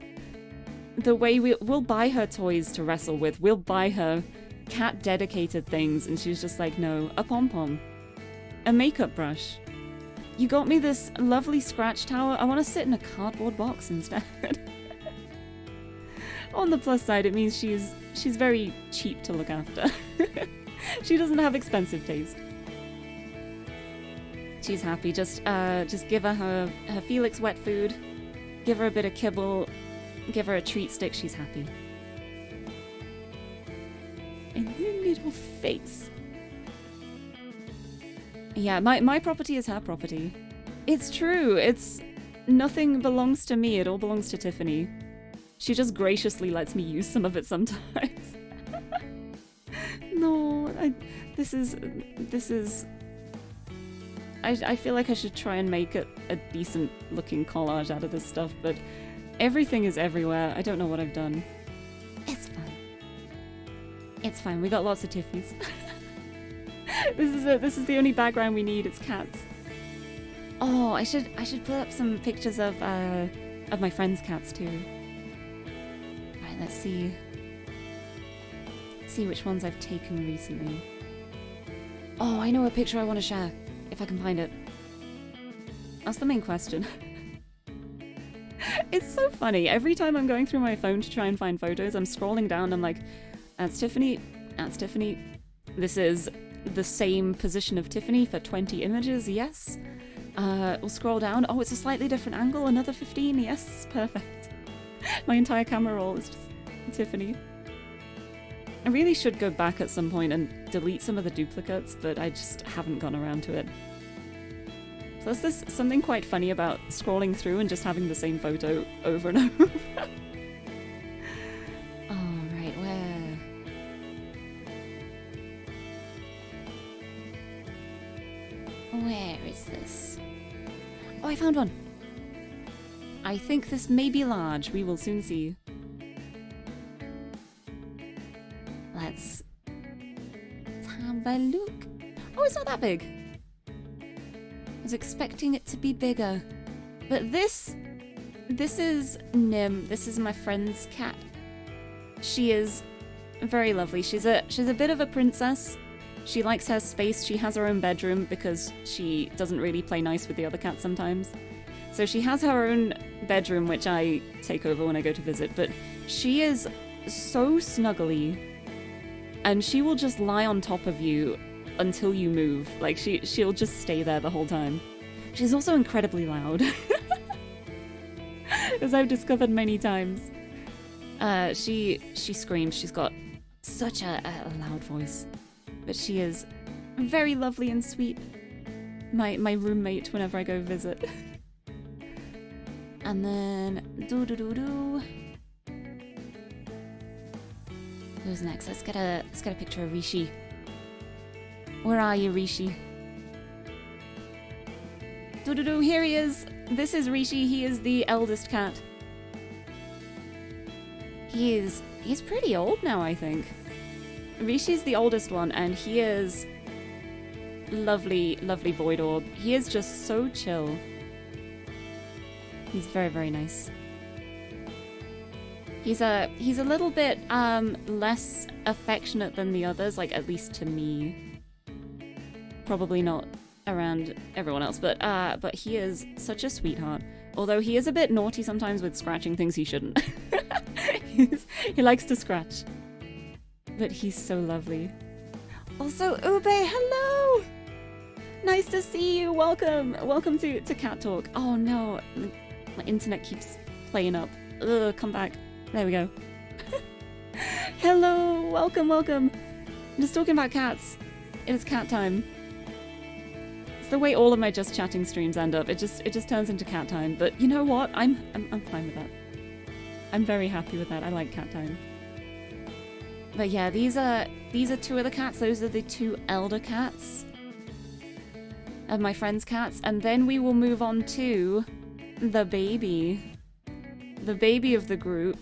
the way we'll buy her toys to wrestle with. We'll buy her cat dedicated things, and she's just like, no, a pom-pom, a makeup brush. You got me this lovely scratch tower. I want to sit in a cardboard box instead. On the plus side, it means she's very cheap to look after. She doesn't have expensive taste. She's happy. Just give her Felix wet food, give her a bit of kibble, give her a treat stick. She's happy. And her little face. Yeah, my property is her property. It's true. It's nothing belongs to me. It all belongs to Tiffany. She just graciously lets me use some of it sometimes. No, this is. I feel like I should try and make a decent looking collage out of this stuff, but everything is everywhere. I don't know what I've done. It's fine. It's fine. We got lots of Tiffies. This is the only background we need. It's cats. Oh, I should put up some pictures of my friends' cats too. Right, let's see. See which ones I've taken recently. Oh, I know a picture I want to share. If I can find it. That's the main question. It's so funny. Every time I'm going through my phone to try and find photos, I'm scrolling down, I'm like, that's Tiffany, that's Tiffany. This is the same position of Tiffany for 20 images, yes. We'll scroll down. Oh, it's a slightly different angle, another 15, yes, perfect. My entire camera roll is just Tiffany. I really should go back at some point and delete some of the duplicates, but I just haven't gone around to it. Plus, there's something quite funny about scrolling through and just having the same photo over and over. Oh, right, where? Where is this? Oh, I found one! I think this may be large. We will soon see. Let's have a look. Oh, it's not that big. I was expecting it to be bigger. But this is Nim. This is my friend's cat. She is very lovely. She's a bit of a princess. She likes her space. She has her own bedroom because she doesn't really play nice with the other cats sometimes. So she has her own bedroom, which I take over when I go to visit. But she is so snuggly. And she will just lie on top of you until you move. Like, she'll just stay there the whole time. She's also incredibly loud. As I've discovered many times. She screams. She's got such a loud voice. But she is very lovely and sweet. My roommate whenever I go visit. And then... Who's next? Let's get a picture of Rishi. Where are you, Rishi? Here he is. This is Rishi. He is the eldest cat. He's pretty old now, I think. Rishi's the oldest one, and he is lovely, lovely void orb. He is just so chill. He's very, very nice. He's a little bit less affectionate than the others, like at least to me. Probably not around everyone else, but he is such a sweetheart. Although he is a bit naughty sometimes with scratching things he shouldn't. He likes to scratch. But he's so lovely. Also, Ube, hello! Nice to see you. Welcome to Cat Talk. Oh no, my internet keeps playing up. Ugh, come back. There we go. Hello, welcome. I'm just talking about cats. It is cat time. It's the way all of my just chatting streams end up. It just turns into cat time. But you know what? I'm fine with that. I'm very happy with that. I like cat time. But yeah, these are two of the cats. Those are the two elder cats of my friend's cats, and then we will move on to the baby of the group,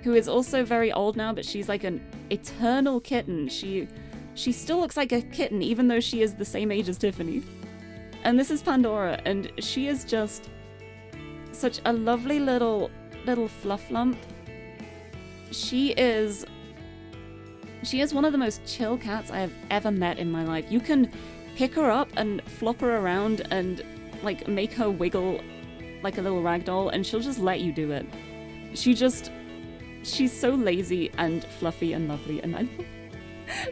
who is also very old now, but she's like an eternal kitten. She still looks like a kitten, even though she is the same age as Tiffany. And this is Pandora, and she is just such a lovely little fluff lump. She is one of the most chill cats I have ever met in my life. You can pick her up and flop her around and like make her wiggle like a little rag doll, and she'll just let you do it. She's so lazy and fluffy and lovely, and I love.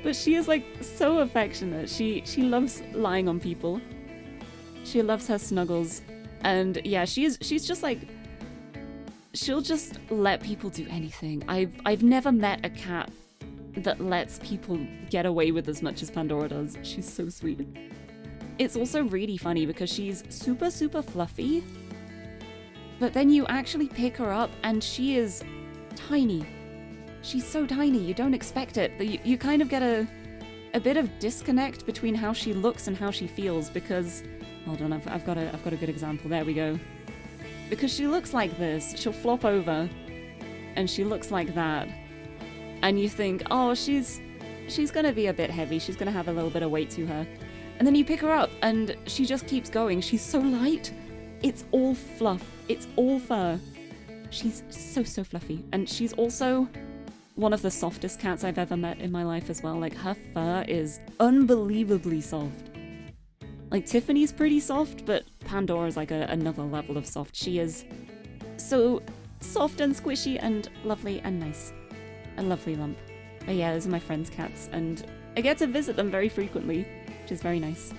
But she is like so affectionate. She loves lying on people. She loves her snuggles, and yeah, she's just like, she'll just let people do anything. I've never met a cat that lets people get away with as much as Pandora does. She's so sweet. It's also really funny because she's super, super fluffy, but then you actually pick her up and she is tiny. She's so tiny, you don't expect it. You kind of get a bit of disconnect between how she looks and how she feels, because, hold on, I've got a good example. There we go. Because she looks like this, she'll flop over, and she looks like that. And you think, oh, she's gonna be a bit heavy, she's gonna have a little bit of weight to her. And then you pick her up, and she just keeps going. She's so light. It's all fluff. It's all fur. She's so, so fluffy. And she's also one of the softest cats I've ever met in my life as well. Like, her fur is unbelievably soft. Like, Tiffany's pretty soft, but Pandora's like another level of soft. She is so soft and squishy and lovely and nice. A lovely lump. But yeah, those are my friend's cats, and I get to visit them very frequently, which is very nice.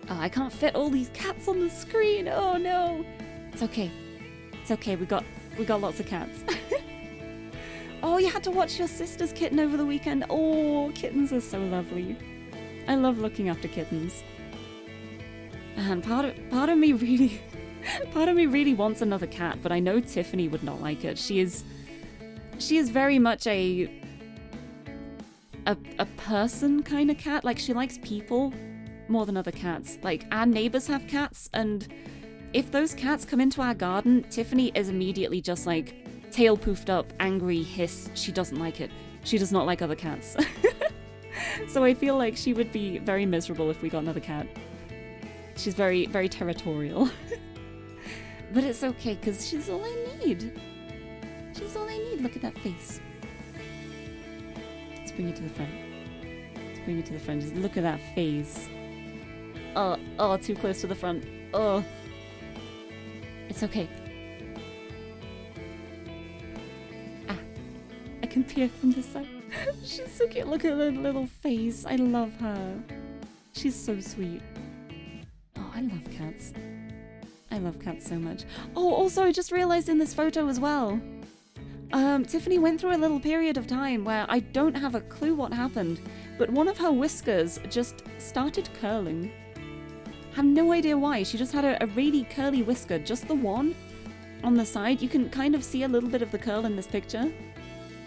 Oh, I can't fit all these cats on the screen. Oh no. It's okay. It's okay. We got lots of cats. Oh, you had to watch your sister's kitten over the weekend. Oh, kittens are so lovely. I love looking after kittens. And part of me really wants another cat, but I know Tiffany would not like it. She is very much a person kind of cat. Like, she likes people more than other cats. Like, our neighbors have cats, and if those cats come into our garden, Tiffany is immediately just like tail poofed up, angry, hiss. She doesn't like it. She does not like other cats. So I feel like she would be very miserable if we got another cat. She's very, very territorial. But it's okay, because she's all I need. She's all I need. Look at that face. Let's bring it to the front. Let's bring it to the front. Just look at that face. Oh, too close to the front. Oh. It's okay. Ah. I can peer from this side. She's so cute. Look at her little face. I love her. She's so sweet. Oh, I love cats. I love cats so much. Oh, also, I just realized in this photo as well, Tiffany went through a little period of time where I don't have a clue what happened, but one of her whiskers just started curling. I have no idea why. She just had a really curly whisker, just the one on the side. You can kind of see a little bit of the curl in this picture.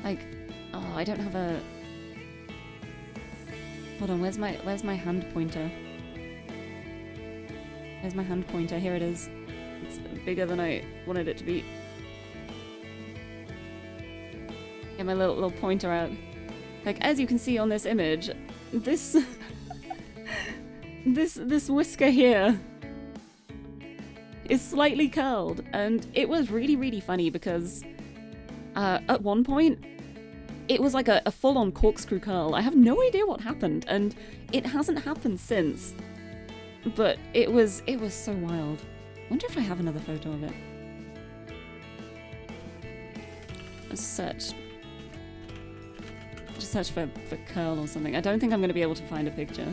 Like, oh, I don't have a... Hold on, where's my hand pointer? Where's my hand pointer? Here it is. It's bigger than I wanted it to be. Get my little pointer out. Like, as you can see on this image, this this whisker here is slightly curled, and it was really, really funny because at one point it was like a full-on corkscrew curl. I have no idea what happened, and it hasn't happened since. But it was so wild. I wonder if I have another photo of it. Just search for curl or something. I don't think I'm going to be able to find a picture.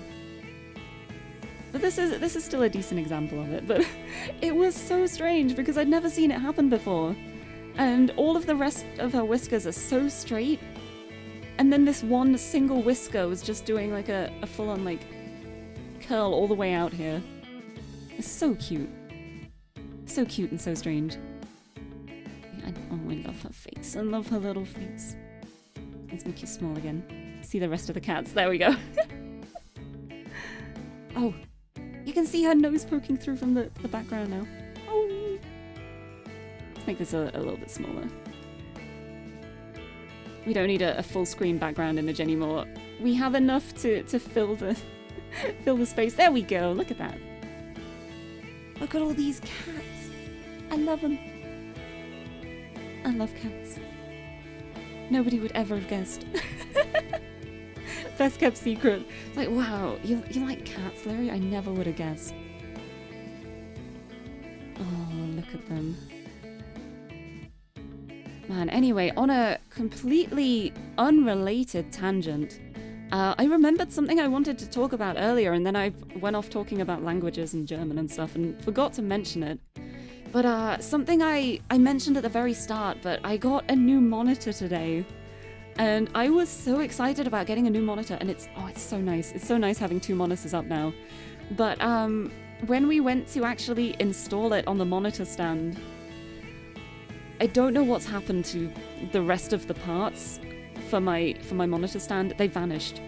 But this is still a decent example of it. But it was so strange because I'd never seen it happen before. And all of the rest of her whiskers are so straight. And then this one single whisker was just doing like a full-on like curl all the way out here. It's so cute. So cute and so strange. Oh, I love her face. I love her little face. Let's make you small again. See the rest of the cats. There we go. Oh, you can see her nose poking through from the background now. Oh. Let's make this a little bit smaller. We don't need a full screen background image anymore. We have enough to fill the fill the space. There we go. Look at that. Look at all these cats. I love them. I love cats. Nobody would ever have guessed. Best kept secret. It's like, wow, you like cats, Lirie? I never would have guessed. Oh, look at them. Man, anyway, on a completely unrelated tangent, I remembered something I wanted to talk about earlier, and then I went off talking about languages and German and stuff and forgot to mention it. But something I mentioned at the very start, but I got a new monitor today. And I was so excited about getting a new monitor, and it's so nice. It's so nice having 2 monitors up now. But when we went to actually install it on the monitor stand, I don't know what's happened to the rest of the parts for my monitor stand. They vanished.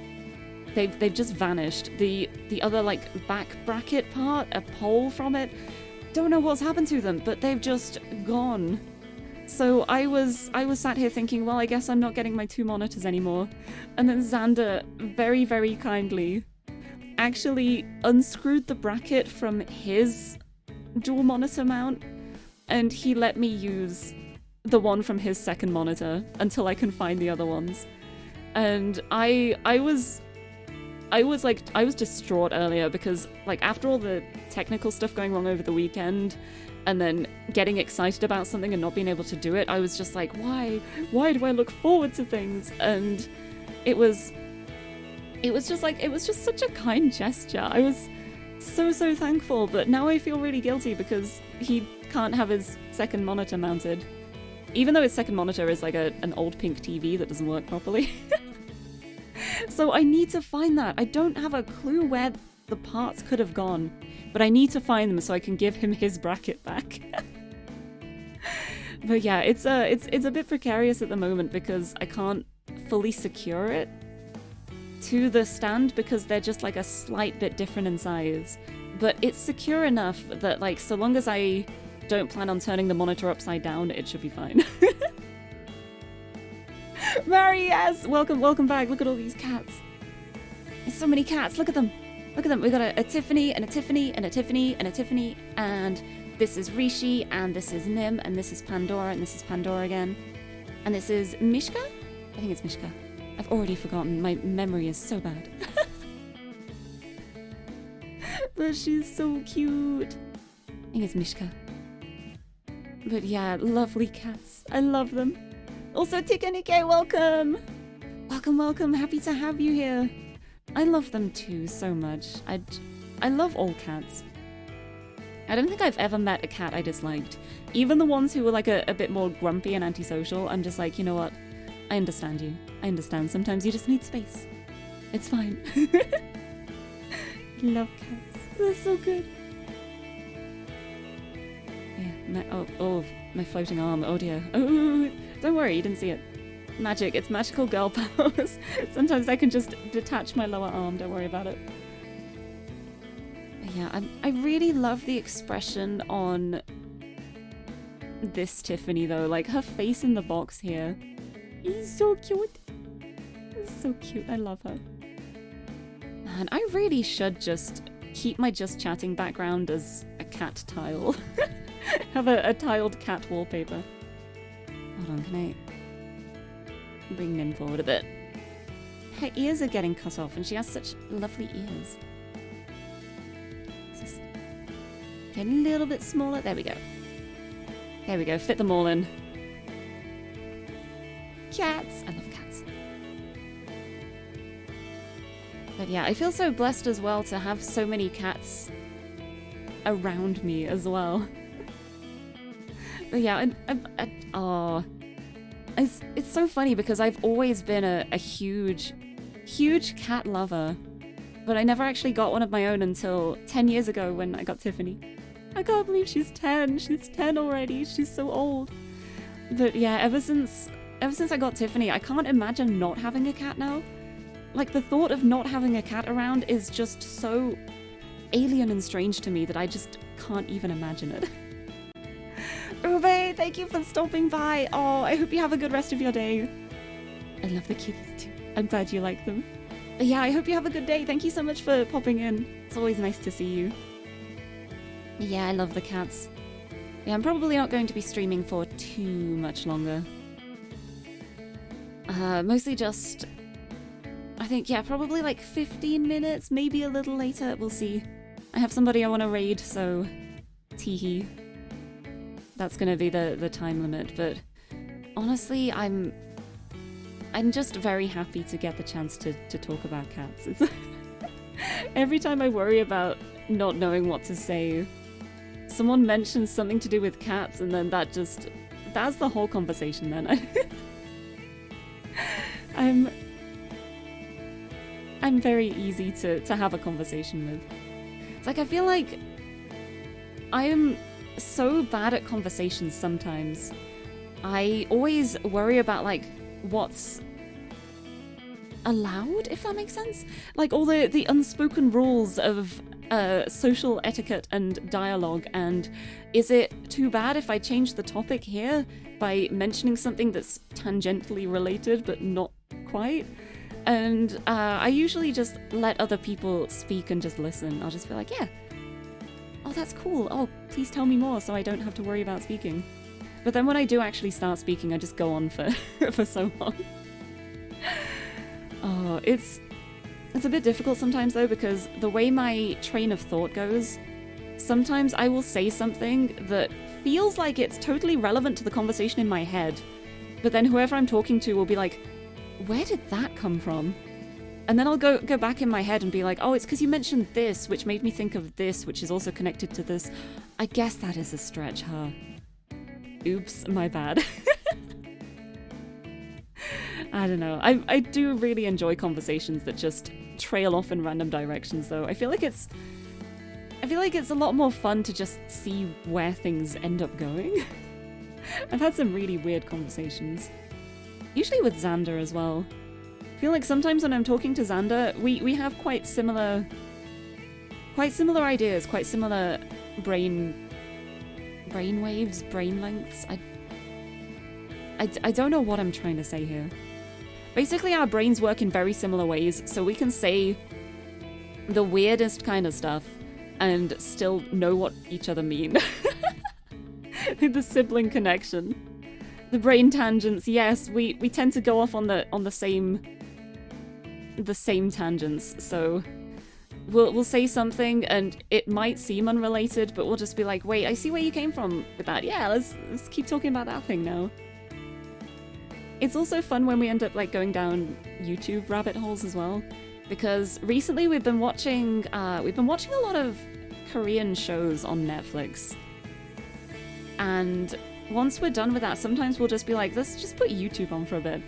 They've just vanished. The other like back bracket part, a pole from it, don't know what's happened to them, but they've just gone. So I was sat here thinking, well, I guess I'm not getting my 2 monitors anymore. And then Xander very, very kindly actually unscrewed the bracket from his dual monitor mount, and he let me use the one from his second monitor until I can find the other ones. And I was distraught earlier because, like, after all the technical stuff going wrong over the weekend and then getting excited about something and not being able to do it, I was just like, why do I look forward to things? And it was just such a kind gesture. I was so thankful, but now I feel really guilty because he can't have his second monitor mounted. Even though his second monitor is like an old pink TV that doesn't work properly. So I need to find that. I don't have a clue where the parts could have gone, but I need to find them so I can give him his bracket back. But yeah, it's a bit precarious at the moment because I can't fully secure it to the stand because they're just like a slight bit different in size. But it's secure enough that, like, so long as I don't plan on turning the monitor upside down, it should be fine. Mary, yes! Welcome back. Look at all these cats. There's so many cats. Look at them. Look at them. We got a Tiffany and a Tiffany and a Tiffany and a Tiffany, and this is Rishi, and this is Nim, and this is Pandora, and this is Pandora again. And this is Mishka? I think it's Mishka. I've already forgotten. My memory is so bad. But she's so cute. I think it's Mishka. But yeah, lovely cats. I love them. Also, Tikanike, welcome! Welcome. Happy to have you here. I love them too so much. I love all cats. I don't think I've ever met a cat I disliked. Even the ones who were like a bit more grumpy and antisocial, I'm just like, you know what? I understand you. I understand. Sometimes you just need space. It's fine. Love cats. They're so good. Yeah, my floating arm. Oh dear. Oh, don't worry, you didn't see it. Magic. It's magical girl powers. Sometimes I can just detach my lower arm. Don't worry about it. But yeah, I really love the expression on this Tiffany though. Like her face in the box here. He's so cute. He's so cute. I love her. Man, I really should just keep my just chatting background as a cat tile. Have a tiled cat wallpaper. Hold on, can I bring Nim forward a bit? Her ears are getting cut off and she has such lovely ears. Just get a little bit smaller. There we go. There we go. Fit them all in. Cats! I love cats. But yeah, I feel so blessed as well to have so many cats around me as well. But yeah, it's so funny because I've always been a huge cat lover. but I never actually got one of my own until 10 years ago when I got Tiffany. I can't believe she's 10. She's 10 already. She's so old. But yeah, ever since I got Tiffany, I can't imagine not having a cat now. Like, the thought of not having a cat around is just so alien and strange to me that I just can't even imagine it. Ube, thank you for stopping by. Oh, I hope you have a good rest of your day. I love the kitties too. I'm glad you like them. But yeah, I hope you have a good day. Thank you so much for popping in. It's always nice to see you. Yeah, I love the cats. Yeah, I'm probably not going to be streaming for too much longer. Mostly just... I think, yeah, probably like 15 minutes, maybe a little later. We'll see. I have somebody I want to raid, so... Teehee. That's gonna be the time limit, but... Honestly, I'm just very happy to get the chance to talk about cats. It's every time I worry about not knowing what to say, someone mentions something to do with cats, and then that's the whole conversation then. I'm very easy to have a conversation with. It's like, I feel like I am so bad at conversations sometimes. I always worry about, like, what's allowed, if that makes sense? Like, all the unspoken rules of social etiquette and dialogue, and is it too bad if I change the topic here by mentioning something that's tangentially related but not quite? And I usually just let other people speak and just listen. I'll just be like, yeah, oh, that's cool. Oh, please tell me more so I don't have to worry about speaking. But then when I do actually start speaking, I just go on for for so long. Oh, it's a bit difficult sometimes though, because the way my train of thought goes, sometimes I will say something that feels like it's totally relevant to the conversation in my head, but then whoever I'm talking to will be like, where did that come from? And then I'll go back in my head and be like, oh, it's because you mentioned this, which made me think of this, which is also connected to this. I guess that is a stretch, huh? Oops, my bad. I don't know. I do really enjoy conversations that just trail off in random directions, though. I feel like it's a lot more fun to just see where things end up going. I've had some really weird conversations. Usually with Xander as well. I feel like sometimes when I'm talking to Xander, we have quite similar ideas, quite similar brain waves, brain lengths. I don't know what I'm trying to say here. Basically, our brains work in very similar ways, so we can say the weirdest kind of stuff and still know what each other mean. The sibling connection. The brain tangents, yes, we tend to go off on the same tangents, so we'll say something and it might seem unrelated, but we'll just be like, wait, I see where you came from with that. Yeah, let's keep talking about that thing now. It's also fun when we end up like going down YouTube rabbit holes as well, because recently we've been watching a lot of Korean shows on Netflix, and once we're done with that, sometimes we'll just be like, let's just put YouTube on for a bit.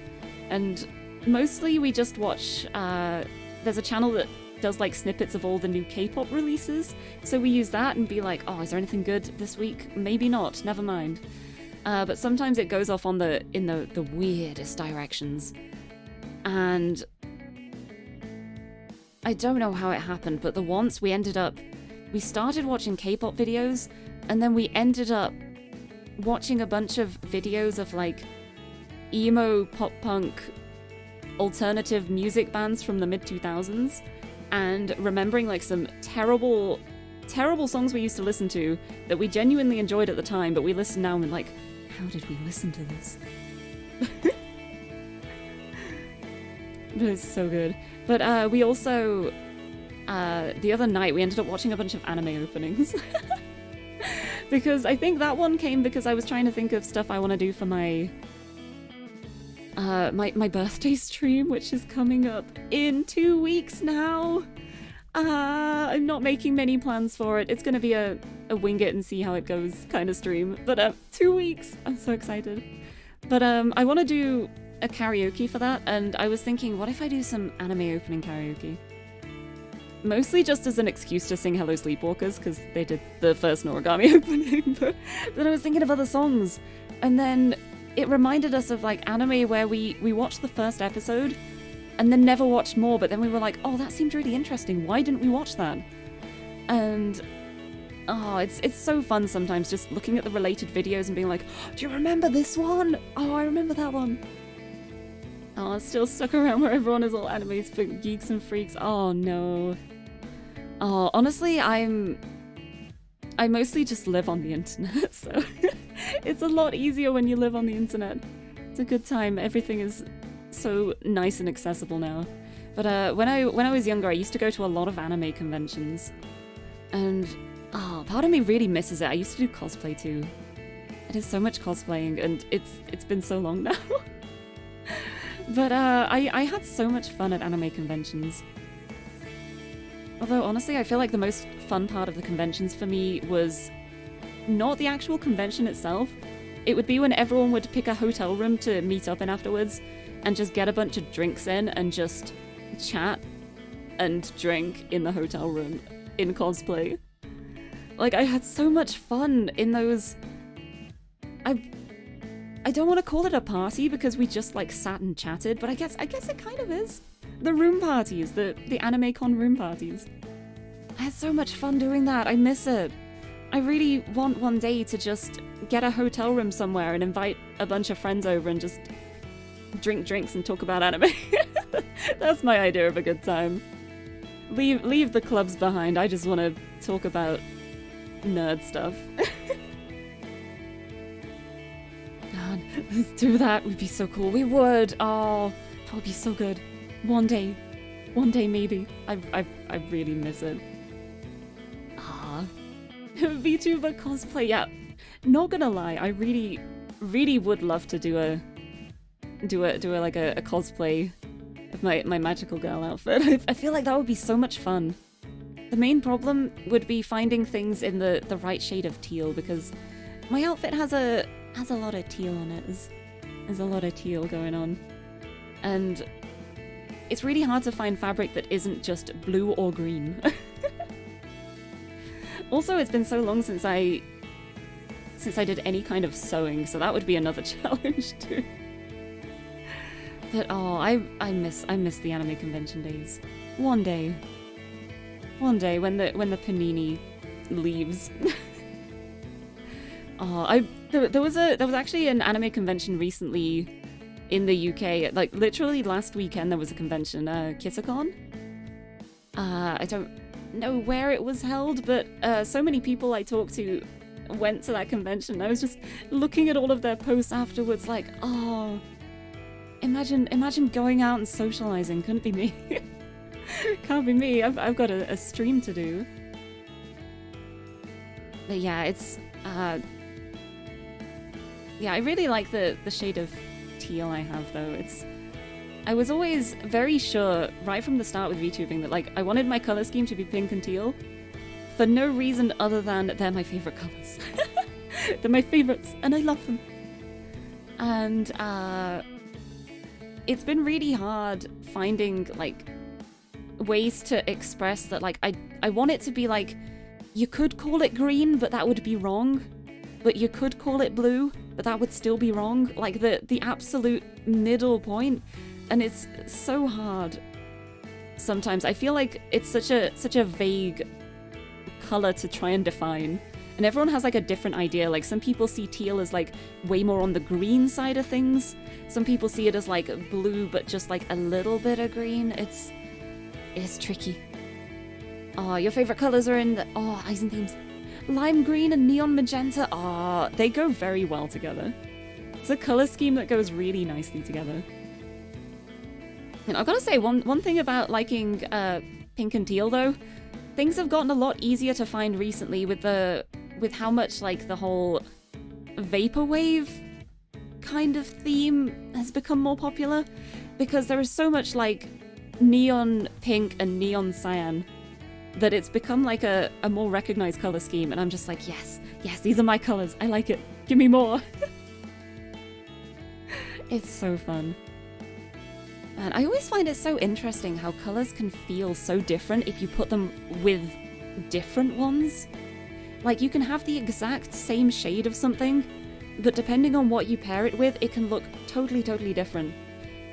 And mostly we just watch, there's a channel that does like snippets of all the new K-pop releases, so we use that and be like, oh, is there anything good this week? Maybe not, never mind. But sometimes it goes off in the weirdest directions. And I don't know how it happened, but once we started watching K-pop videos, and then we ended up watching a bunch of videos of like emo, pop punk, alternative music bands from the mid-2000s, and remembering like some terrible songs we used to listen to that we genuinely enjoyed at the time, but we listen now and we're like, how did we listen to this? But it's so good. But we also, the other night, we ended up watching a bunch of anime openings. Because I think that one came because I was trying to think of stuff I want to do for my my birthday stream, which is coming up in 2 weeks now. I'm not making many plans for it. It's going to be a wing it and see how it goes kind of stream. But 2 weeks, I'm so excited. But I want to do a karaoke for that, and I was thinking, what if I do some anime opening karaoke? mostly just as an excuse to sing Hello Sleepwalkers, because they did the first Noragami opening, but then I was thinking of other songs, and then it reminded us of like anime where we watched the first episode and then never watched more, but then we were like, oh, that seemed really interesting, why didn't we watch that? And oh, it's so fun sometimes just looking at the related videos and being like, do you remember this one? Oh, I remember that one. Oh, it's still stuck around where everyone is all animes for geeks and freaks. Oh no. Oh, honestly, I mostly just live on the internet, so it's a lot easier when you live on the internet. It's a good time. Everything is so nice and accessible now. But when I was younger, I used to go to a lot of anime conventions, and part of me really misses it. I used to do cosplay too. I did so much cosplaying, and it's been so long now. But I had so much fun at anime conventions. Although, honestly, I feel like the most fun part of the conventions for me was not the actual convention itself. It would be when everyone would pick a hotel room to meet up in afterwards and just get a bunch of drinks in and just chat and drink in the hotel room in cosplay. Like, I had so much fun in those... I don't want to call it a party because we just like sat and chatted, but I guess it kind of is. The room parties, the anime con room parties. I had so much fun doing that. I miss it. I really want one day to just get a hotel room somewhere and invite a bunch of friends over and just drink drinks and talk about anime. That's my idea of a good time. Leave the clubs behind. I just want to talk about nerd stuff. God, let's do that. We'd be so cool. We would. Oh, that would be so good. One day maybe. I really miss it. VTuber cosplay. Yeah, not gonna lie, I really would love to do a cosplay of my magical girl outfit. I feel like that would be so much fun. The main problem would be finding things in the right shade of teal, because my outfit has a lot of teal on it. There's a lot of teal going on, and it's really hard to find fabric that isn't just blue or green. Also, it's been so long since I did any kind of sewing, so that would be another challenge too. But oh, I miss the anime convention days. One day when the panini leaves. Oh, there was actually an anime convention recently in the UK. Like literally last weekend there was a convention, Kitacon. I don't know where it was held, but so many people I talked to went to that convention. I was just looking at all of their posts afterwards like, oh, imagine going out and socializing. Couldn't be me. Can't be me. I've got a stream to do. But yeah, it's yeah, I really like the shade of teal I have though. I was always very sure right from the start with VTubing that like I wanted my color scheme to be pink and teal for no reason other than they're my favorite colors. They're my favorites and I love them. And it's been really hard finding like ways to express that. Like I want it to be like, you could call it green, but that would be wrong. But you could call it blue, but that would still be wrong. Like the absolute middle point. And it's so hard sometimes. I feel like it's such a vague color to try and define. And everyone has like a different idea. Like some people see teal as like way more on the green side of things. Some people see it as like blue, but just like a little bit of green. It's tricky. Oh, your favorite colors are in the eyes and themes. Lime green and neon magenta. Oh, they go very well together. It's a color scheme that goes really nicely together. And I've got to say, one thing about liking pink and teal though, things have gotten a lot easier to find recently with how much like the whole vaporwave kind of theme has become more popular, because there is so much like neon pink and neon cyan that it's become like a more recognized color scheme, and I'm just like, yes, these are my colors. I like it. Give me more. It's so fun. And I always find it so interesting how colors can feel so different if you put them with different ones. Like, you can have the exact same shade of something, but depending on what you pair it with, it can look totally, totally different.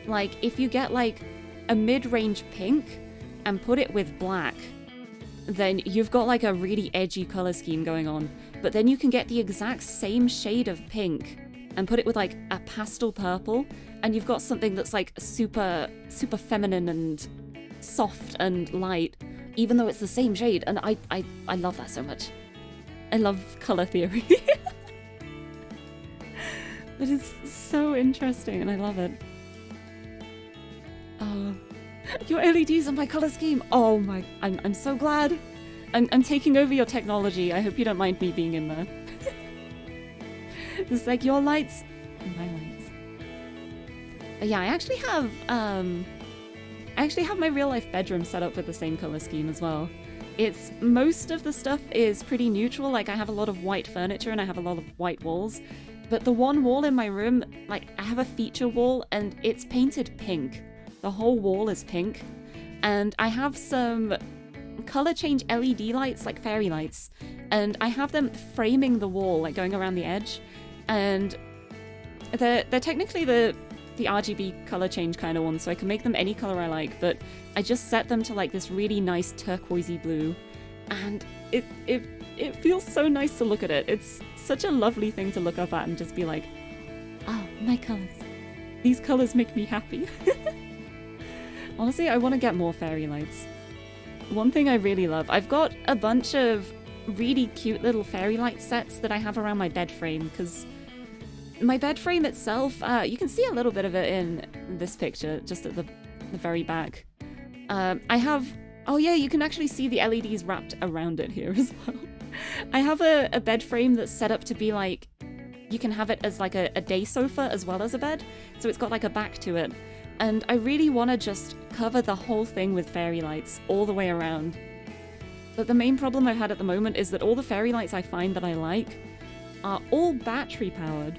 Like, if you get, like, a mid-range pink and put it with black, then you've got, like, a really edgy color scheme going on. But then you can get the exact same shade of pink and put it with, like, a pastel purple, and you've got something that's, like, super, super feminine and soft and light, even though it's the same shade. And I love that so much. I love color theory. But it's so interesting, and I love it. Oh, your LEDs and my color scheme. Oh my, I'm so glad. I'm taking over your technology. I hope you don't mind me being in there. It's like your lights, my lights. Yeah, I actually have my real life bedroom set up with the same color scheme as well. It's, most of the stuff is pretty neutral. Like, I have a lot of white furniture and I have a lot of white walls. But the one wall in my room, like, I have a feature wall and it's painted pink. The whole wall is pink. And I have some color change LED lights, like fairy lights. And I have them framing the wall, like going around the edge. And they're technically the RGB color change kind of ones, so I can make them any color I like, but I just set them to like this really nice turquoisey blue. And it feels so nice to look at it. It's such a lovely thing to look up at and just be like, oh, my colors. These colors make me happy. Honestly, I want to get more fairy lights. One thing I really love, I've got a bunch of really cute little fairy light sets that I have around my bed frame, because my bed frame itself, you can see a little bit of it in this picture, just at the very back. I have, oh yeah, you can actually see the LEDs wrapped around it here as well. I have a bed frame that's set up to be like, you can have it as like a day sofa as well as a bed, so it's got like a back to it. And I really want to just cover the whole thing with fairy lights all the way around. But the main problem I've had at the moment is that all the fairy lights I find that I like are all battery powered.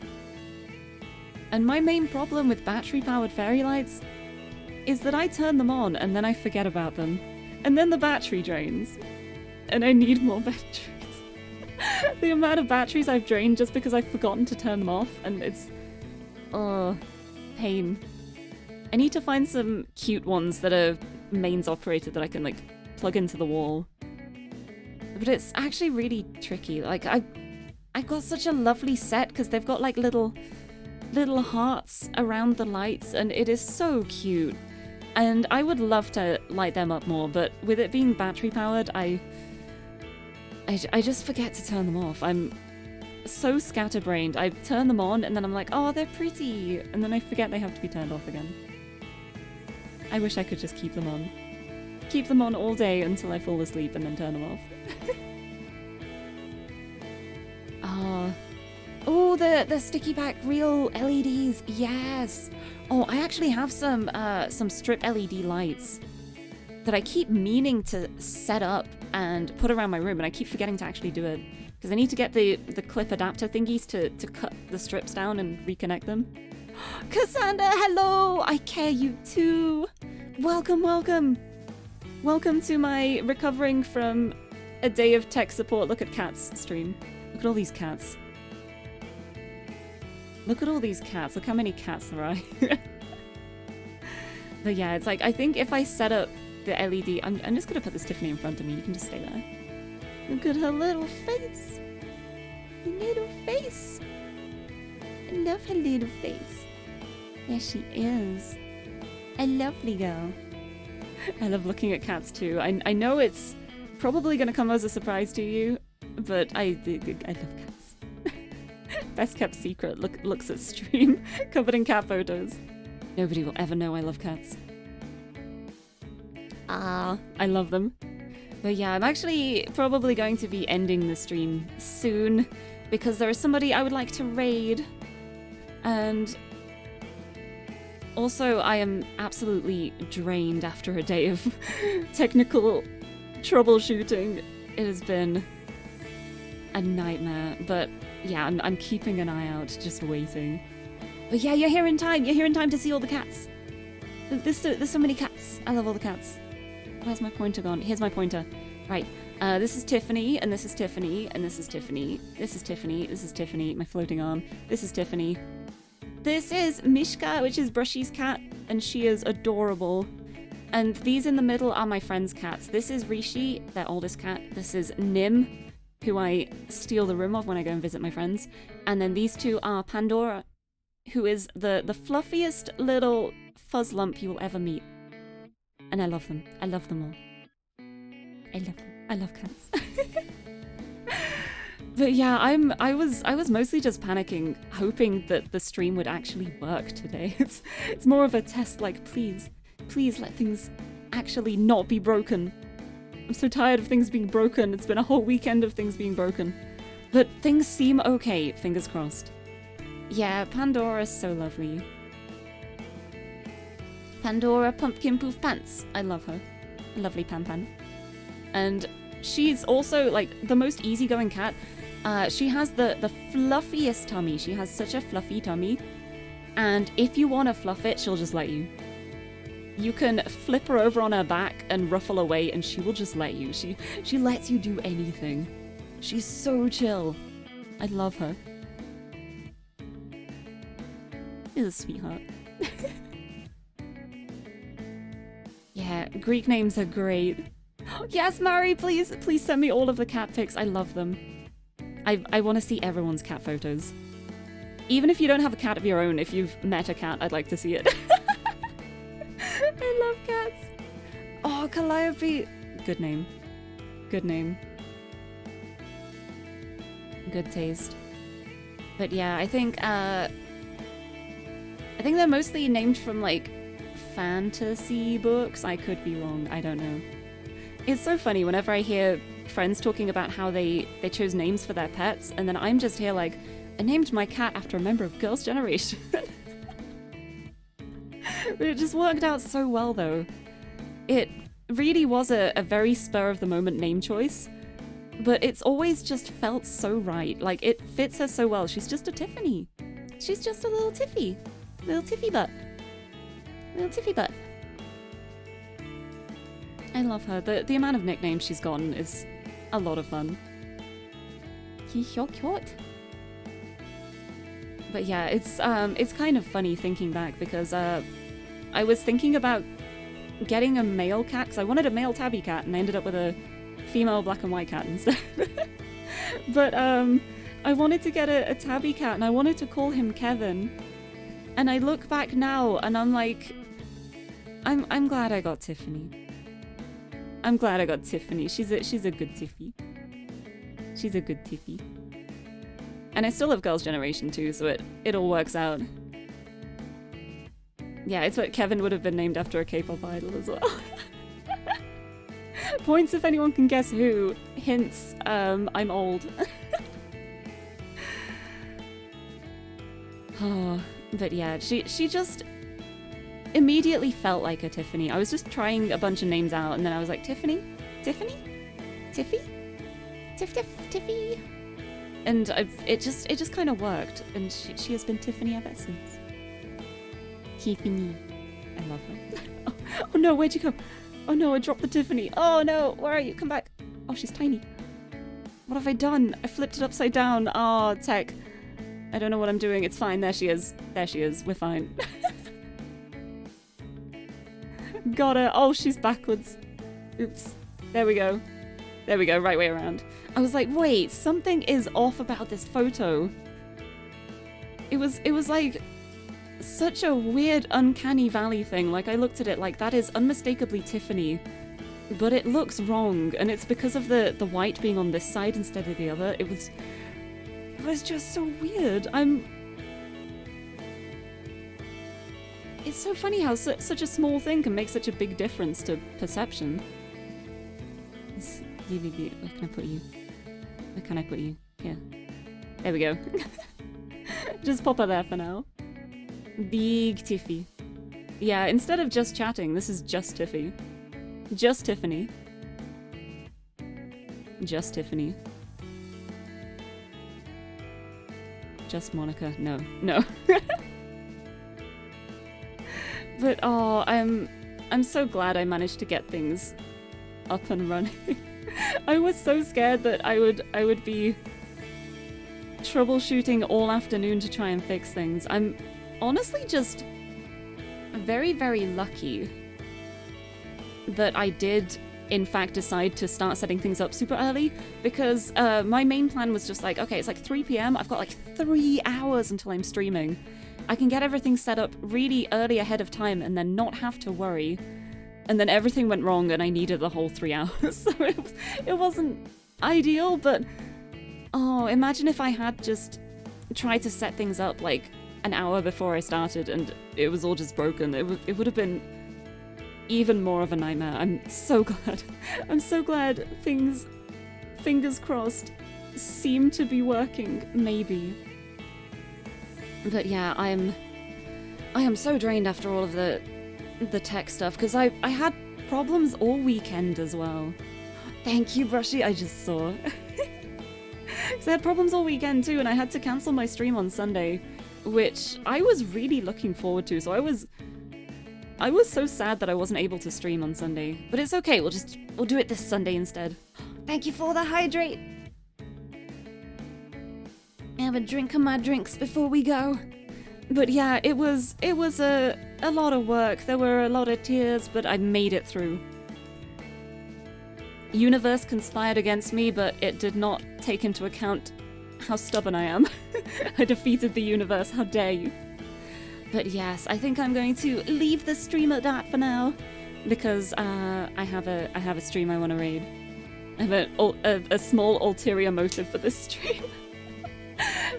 And my main problem with battery powered fairy lights is that I turn them on and then I forget about them. And then the battery drains. And I need more batteries. The amount of batteries I've drained just because I've forgotten to turn them off, and it's... oh, pain. I need to find some cute ones that are mains operated that I can, like, plug into the wall. But it's actually really tricky. Like, I've got such a lovely set because they've got, like, little hearts around the lights, and it is so cute. And I would love to light them up more, but with it being battery powered, I just forget to turn them off. I'm so scatterbrained. I turn them on and then I'm like, oh, they're pretty, and then I forget they have to be turned off again. I wish I could just keep them on. Keep them on all day until I fall asleep and then turn them off. Oh, the sticky back real LEDs, yes! Oh, I actually have some strip LED lights that I keep meaning to set up and put around my room, and I keep forgetting to actually do it. Because I need to get the clip adapter thingies to cut the strips down and reconnect them. Cassandra, hello! I care you too! Welcome, welcome! Welcome to my recovering from a day of tech support look at cats stream. Look at all these cats. Look at all these cats. Look how many cats there are. But yeah, it's like, I think if I set up the LED, I'm just gonna put this Tiffany in front of me. You can just stay there. Look at her little face. Her little face. I love her little face. There she is. A lovely girl. I love looking at cats too. I know it's probably gonna come as a surprise to you, but I love cats. Best kept secret looks at stream covered in cat photos. Nobody will ever know I love cats. Ah, I love them. But yeah, I'm actually probably going to be ending the stream soon because there is somebody I would like to raid. And also I am absolutely drained after a day of technical troubleshooting. It has been a nightmare, but yeah, I'm keeping an eye out, just waiting. But yeah, you're here in time. You're here in time to see all the cats. There's so many cats. I love all the cats. Where's my pointer gone? Here's my pointer. Right. This is Tiffany, and this is Tiffany, and this is Tiffany. This is Tiffany. This is Tiffany. My floating arm. This is Tiffany. This is Mishka, which is Brushy's cat, and she is adorable. And these in the middle are my friends' cats. This is Rishi, their oldest cat. This is Nim, who I steal the room of when I go and visit my friends. And then these two are Pandora, who is the fluffiest little fuzz lump you will ever meet. And I love them. I love them all. I love them. I love cats. But yeah, I was mostly just panicking, hoping that the stream would actually work today. It's more of a test, like, please let things actually not be broken. I'm so tired of things being broken. It's been a whole weekend of things being broken. But things seem okay, fingers crossed. Yeah, Pandora's so lovely. Pandora Pumpkin Poof Pants. I love her. Lovely Pan. And she's also, like, the most easygoing cat. She has the fluffiest tummy. She has such a fluffy tummy. And if you want to fluff it, she'll just let you. You can flip her over on her back and ruffle away, and she will just let you. She lets you do anything. She's so chill. I love her. She's a sweetheart. Yeah, Greek names are great. Yes, Mari, please send me all of the cat pics. I love them. I want to see everyone's cat photos. Even if you don't have a cat of your own, if you've met a cat, I'd like to see it. I love cats. Oh, Calliope. Good name. Good name. Good taste. But yeah, I think they're mostly named from, like, fantasy books. I could be wrong. I don't know. It's so funny whenever I hear friends talking about how they chose names for their pets, and then I'm just here like, I named my cat after a member of Girls' Generation. But it just worked out so well, though. It really was a very spur-of-the-moment name choice, but it's always just felt so right. Like, it fits her so well. She's just a Tiffany. She's just a little Tiffy. Little Tiffy butt. Little Tiffy butt. I love her. The amount of nicknames she's gotten is a lot of fun. But yeah, it's kind of funny thinking back because I was thinking about getting a male cat because I wanted a male tabby cat and I ended up with a female black and white cat instead. But I wanted to get a tabby cat and I wanted to call him Kevin. And I look back now and I'm like, I'm glad I got Tiffany. I'm glad I got Tiffany. She's a good Tiffy. She's a good Tiffy. And I still have Girls' Generation too, so it all works out. Yeah, it's what Kevin would have been named after a K-pop idol as well. Points if anyone can guess who. Hints, I'm old. Oh, but yeah, she just immediately felt like a Tiffany. I was just trying a bunch of names out, and then I was like, Tiffany? Tiffany? Tiffy? Tiffy? And it just kind of worked, and she has been Tiffany ever since. Tiffany. I love her. Oh no, where'd you go? Oh no, I dropped the Tiffany. Oh no, where are you? Come back. Oh, she's tiny. What have I done? I flipped it upside down. Oh, tech. I don't know what I'm doing. It's fine. There she is. There she is. We're fine. Got her. Oh, she's backwards. Oops. There we go. There we go. Right way around. I was like, wait, something is off about this photo. It was like such a weird uncanny valley thing. Like, I looked at it like, that is unmistakably Tiffany, but it looks wrong, and it's because of the white being on this side instead of the other. It was just so weird. It's so funny how such a small thing can make such a big difference to perception. Where can I put you? Where can I put you? Here. There we go. Just pop her there for now. Big Tiffy. Yeah, instead of just chatting, this is just Tiffy. Just Tiffany. Just Tiffany. Just Monica. No. No. But oh, I'm so glad I managed to get things up and running. I was so scared that I would be troubleshooting all afternoon to try and fix things. I'm honestly just very, very lucky that I did in fact decide to start setting things up super early, because my main plan was just like, okay, it's like 3 p.m. I've got like 3 hours until I'm streaming. I can get everything set up really early ahead of time and then not have to worry. And then everything went wrong and I needed the whole 3 hours. So it wasn't ideal, but oh, imagine if I had just tried to set things up like an hour before I started and it was all just broken. It would have been even more of a nightmare. I'm so glad. I'm so glad things, fingers crossed, seem to be working, maybe. But yeah, I am so drained after all of the tech stuff, because I had problems all weekend as well. Thank you, Brushy, I just saw. Because I had problems all weekend too, and I had to cancel my stream on Sunday, which I was really looking forward to, so I was so sad that I wasn't able to stream on Sunday. But it's okay, we'll do it this Sunday instead. Thank you for the hydrate! Have a drink of my drinks before we go. But yeah, it was a lot of work. There were a lot of tears, but I made it through. Universe conspired against me, but it did not take into account how stubborn I am. I defeated the universe, how dare you. But yes, I think I'm going to leave the stream at that for now, because I have a stream I want to raid. I have a small ulterior motive for this stream.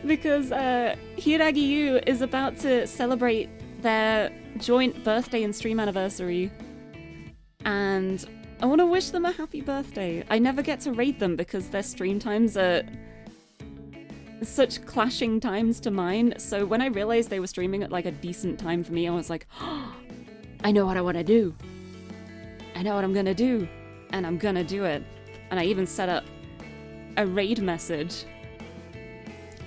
Because Hiragiyu is about to celebrate their joint birthday and stream anniversary, and I want to wish them a happy birthday. I never get to raid them because their stream times are such clashing times to mine, so when I realized they were streaming at like a decent time for me, I was like, oh, I know what I want to do. I know what I'm gonna do, and I'm gonna do it. And I even set up a raid message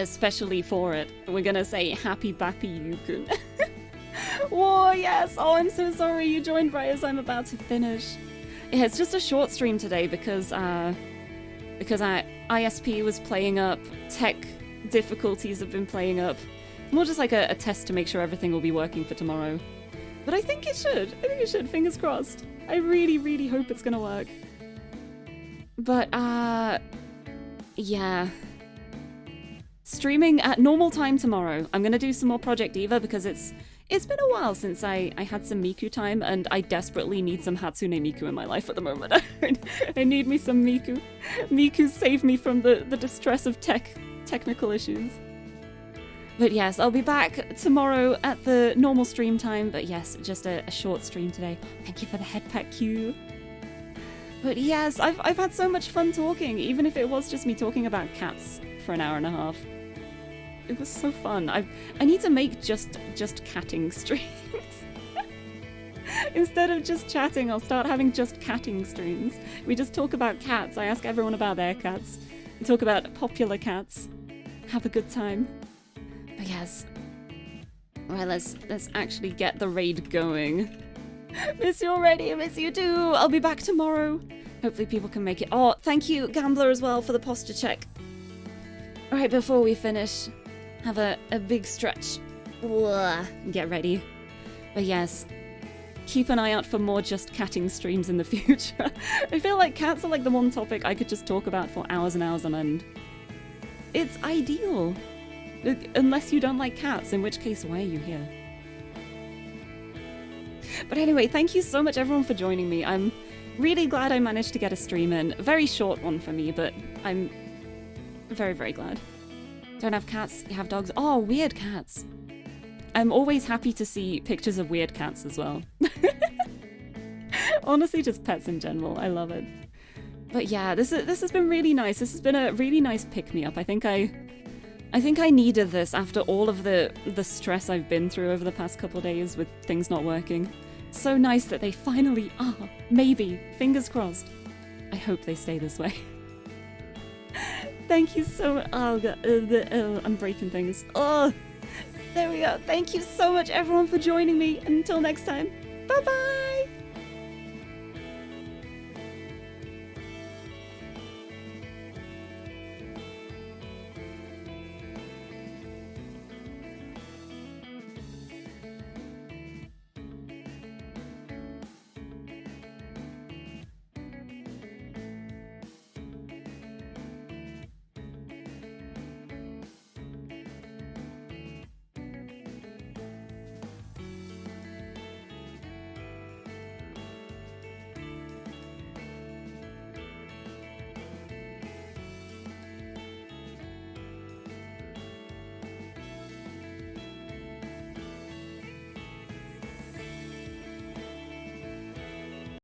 especially for it. We're gonna say happy Bappy Yukun. Whoa, yes! Oh, I'm so sorry you joined right as I'm about to finish. Yeah, it's just a short stream today because ISP was playing up, tech difficulties have been playing up. More just like a test to make sure everything will be working for tomorrow. But I think it should. I think it should, fingers crossed. I really, really hope it's gonna work. But, yeah. Streaming at normal time tomorrow. I'm gonna do some more Project Diva because it's been a while since I had some Miku time, and I desperately need some Hatsune Miku in my life at the moment. I need me some Miku. Miku saved me from the distress of technical issues. But yes, I'll be back tomorrow at the normal stream time, but yes, just a short stream today. Thank you for the head pack, Q. But yes, I've had so much fun talking, even if it was just me talking about cats for an hour and a half. It was so fun. I need to make just catting streams. Instead of just chatting, I'll start having just catting streams. We just talk about cats. I ask everyone about their cats. We talk about popular cats. Have a good time. But yes. Right, let's actually get the raid going. Miss you already, miss you too. I'll be back tomorrow. Hopefully people can make it. Oh, thank you, Gambler, as well, for the posture check. Alright, before we finish, have a big stretch. Get ready. But yes, keep an eye out for more just catting streams in the future. I feel like cats are like the one topic I could just talk about for hours and hours on end. It's ideal. Unless you don't like cats, in which case, why are you here? But anyway, thank you so much everyone for joining me. I'm really glad I managed to get a stream in. A very short one for me, but I'm very, very glad. Don't have cats, you have dogs. Oh, weird cats. I'm always happy to see pictures of weird cats as well. Honestly, just pets in general. I love it. But yeah, this has been really nice. This has been a really nice pick-me-up. I think I needed this after all of the stress I've been through over the past couple days with things not working. So nice that they finally are. Maybe. Fingers crossed. I hope they stay this way. Thank you so much. Oh, God. I'm breaking things. Oh, There we go. Thank you so much, everyone, for joining me. Until next time. Bye-bye.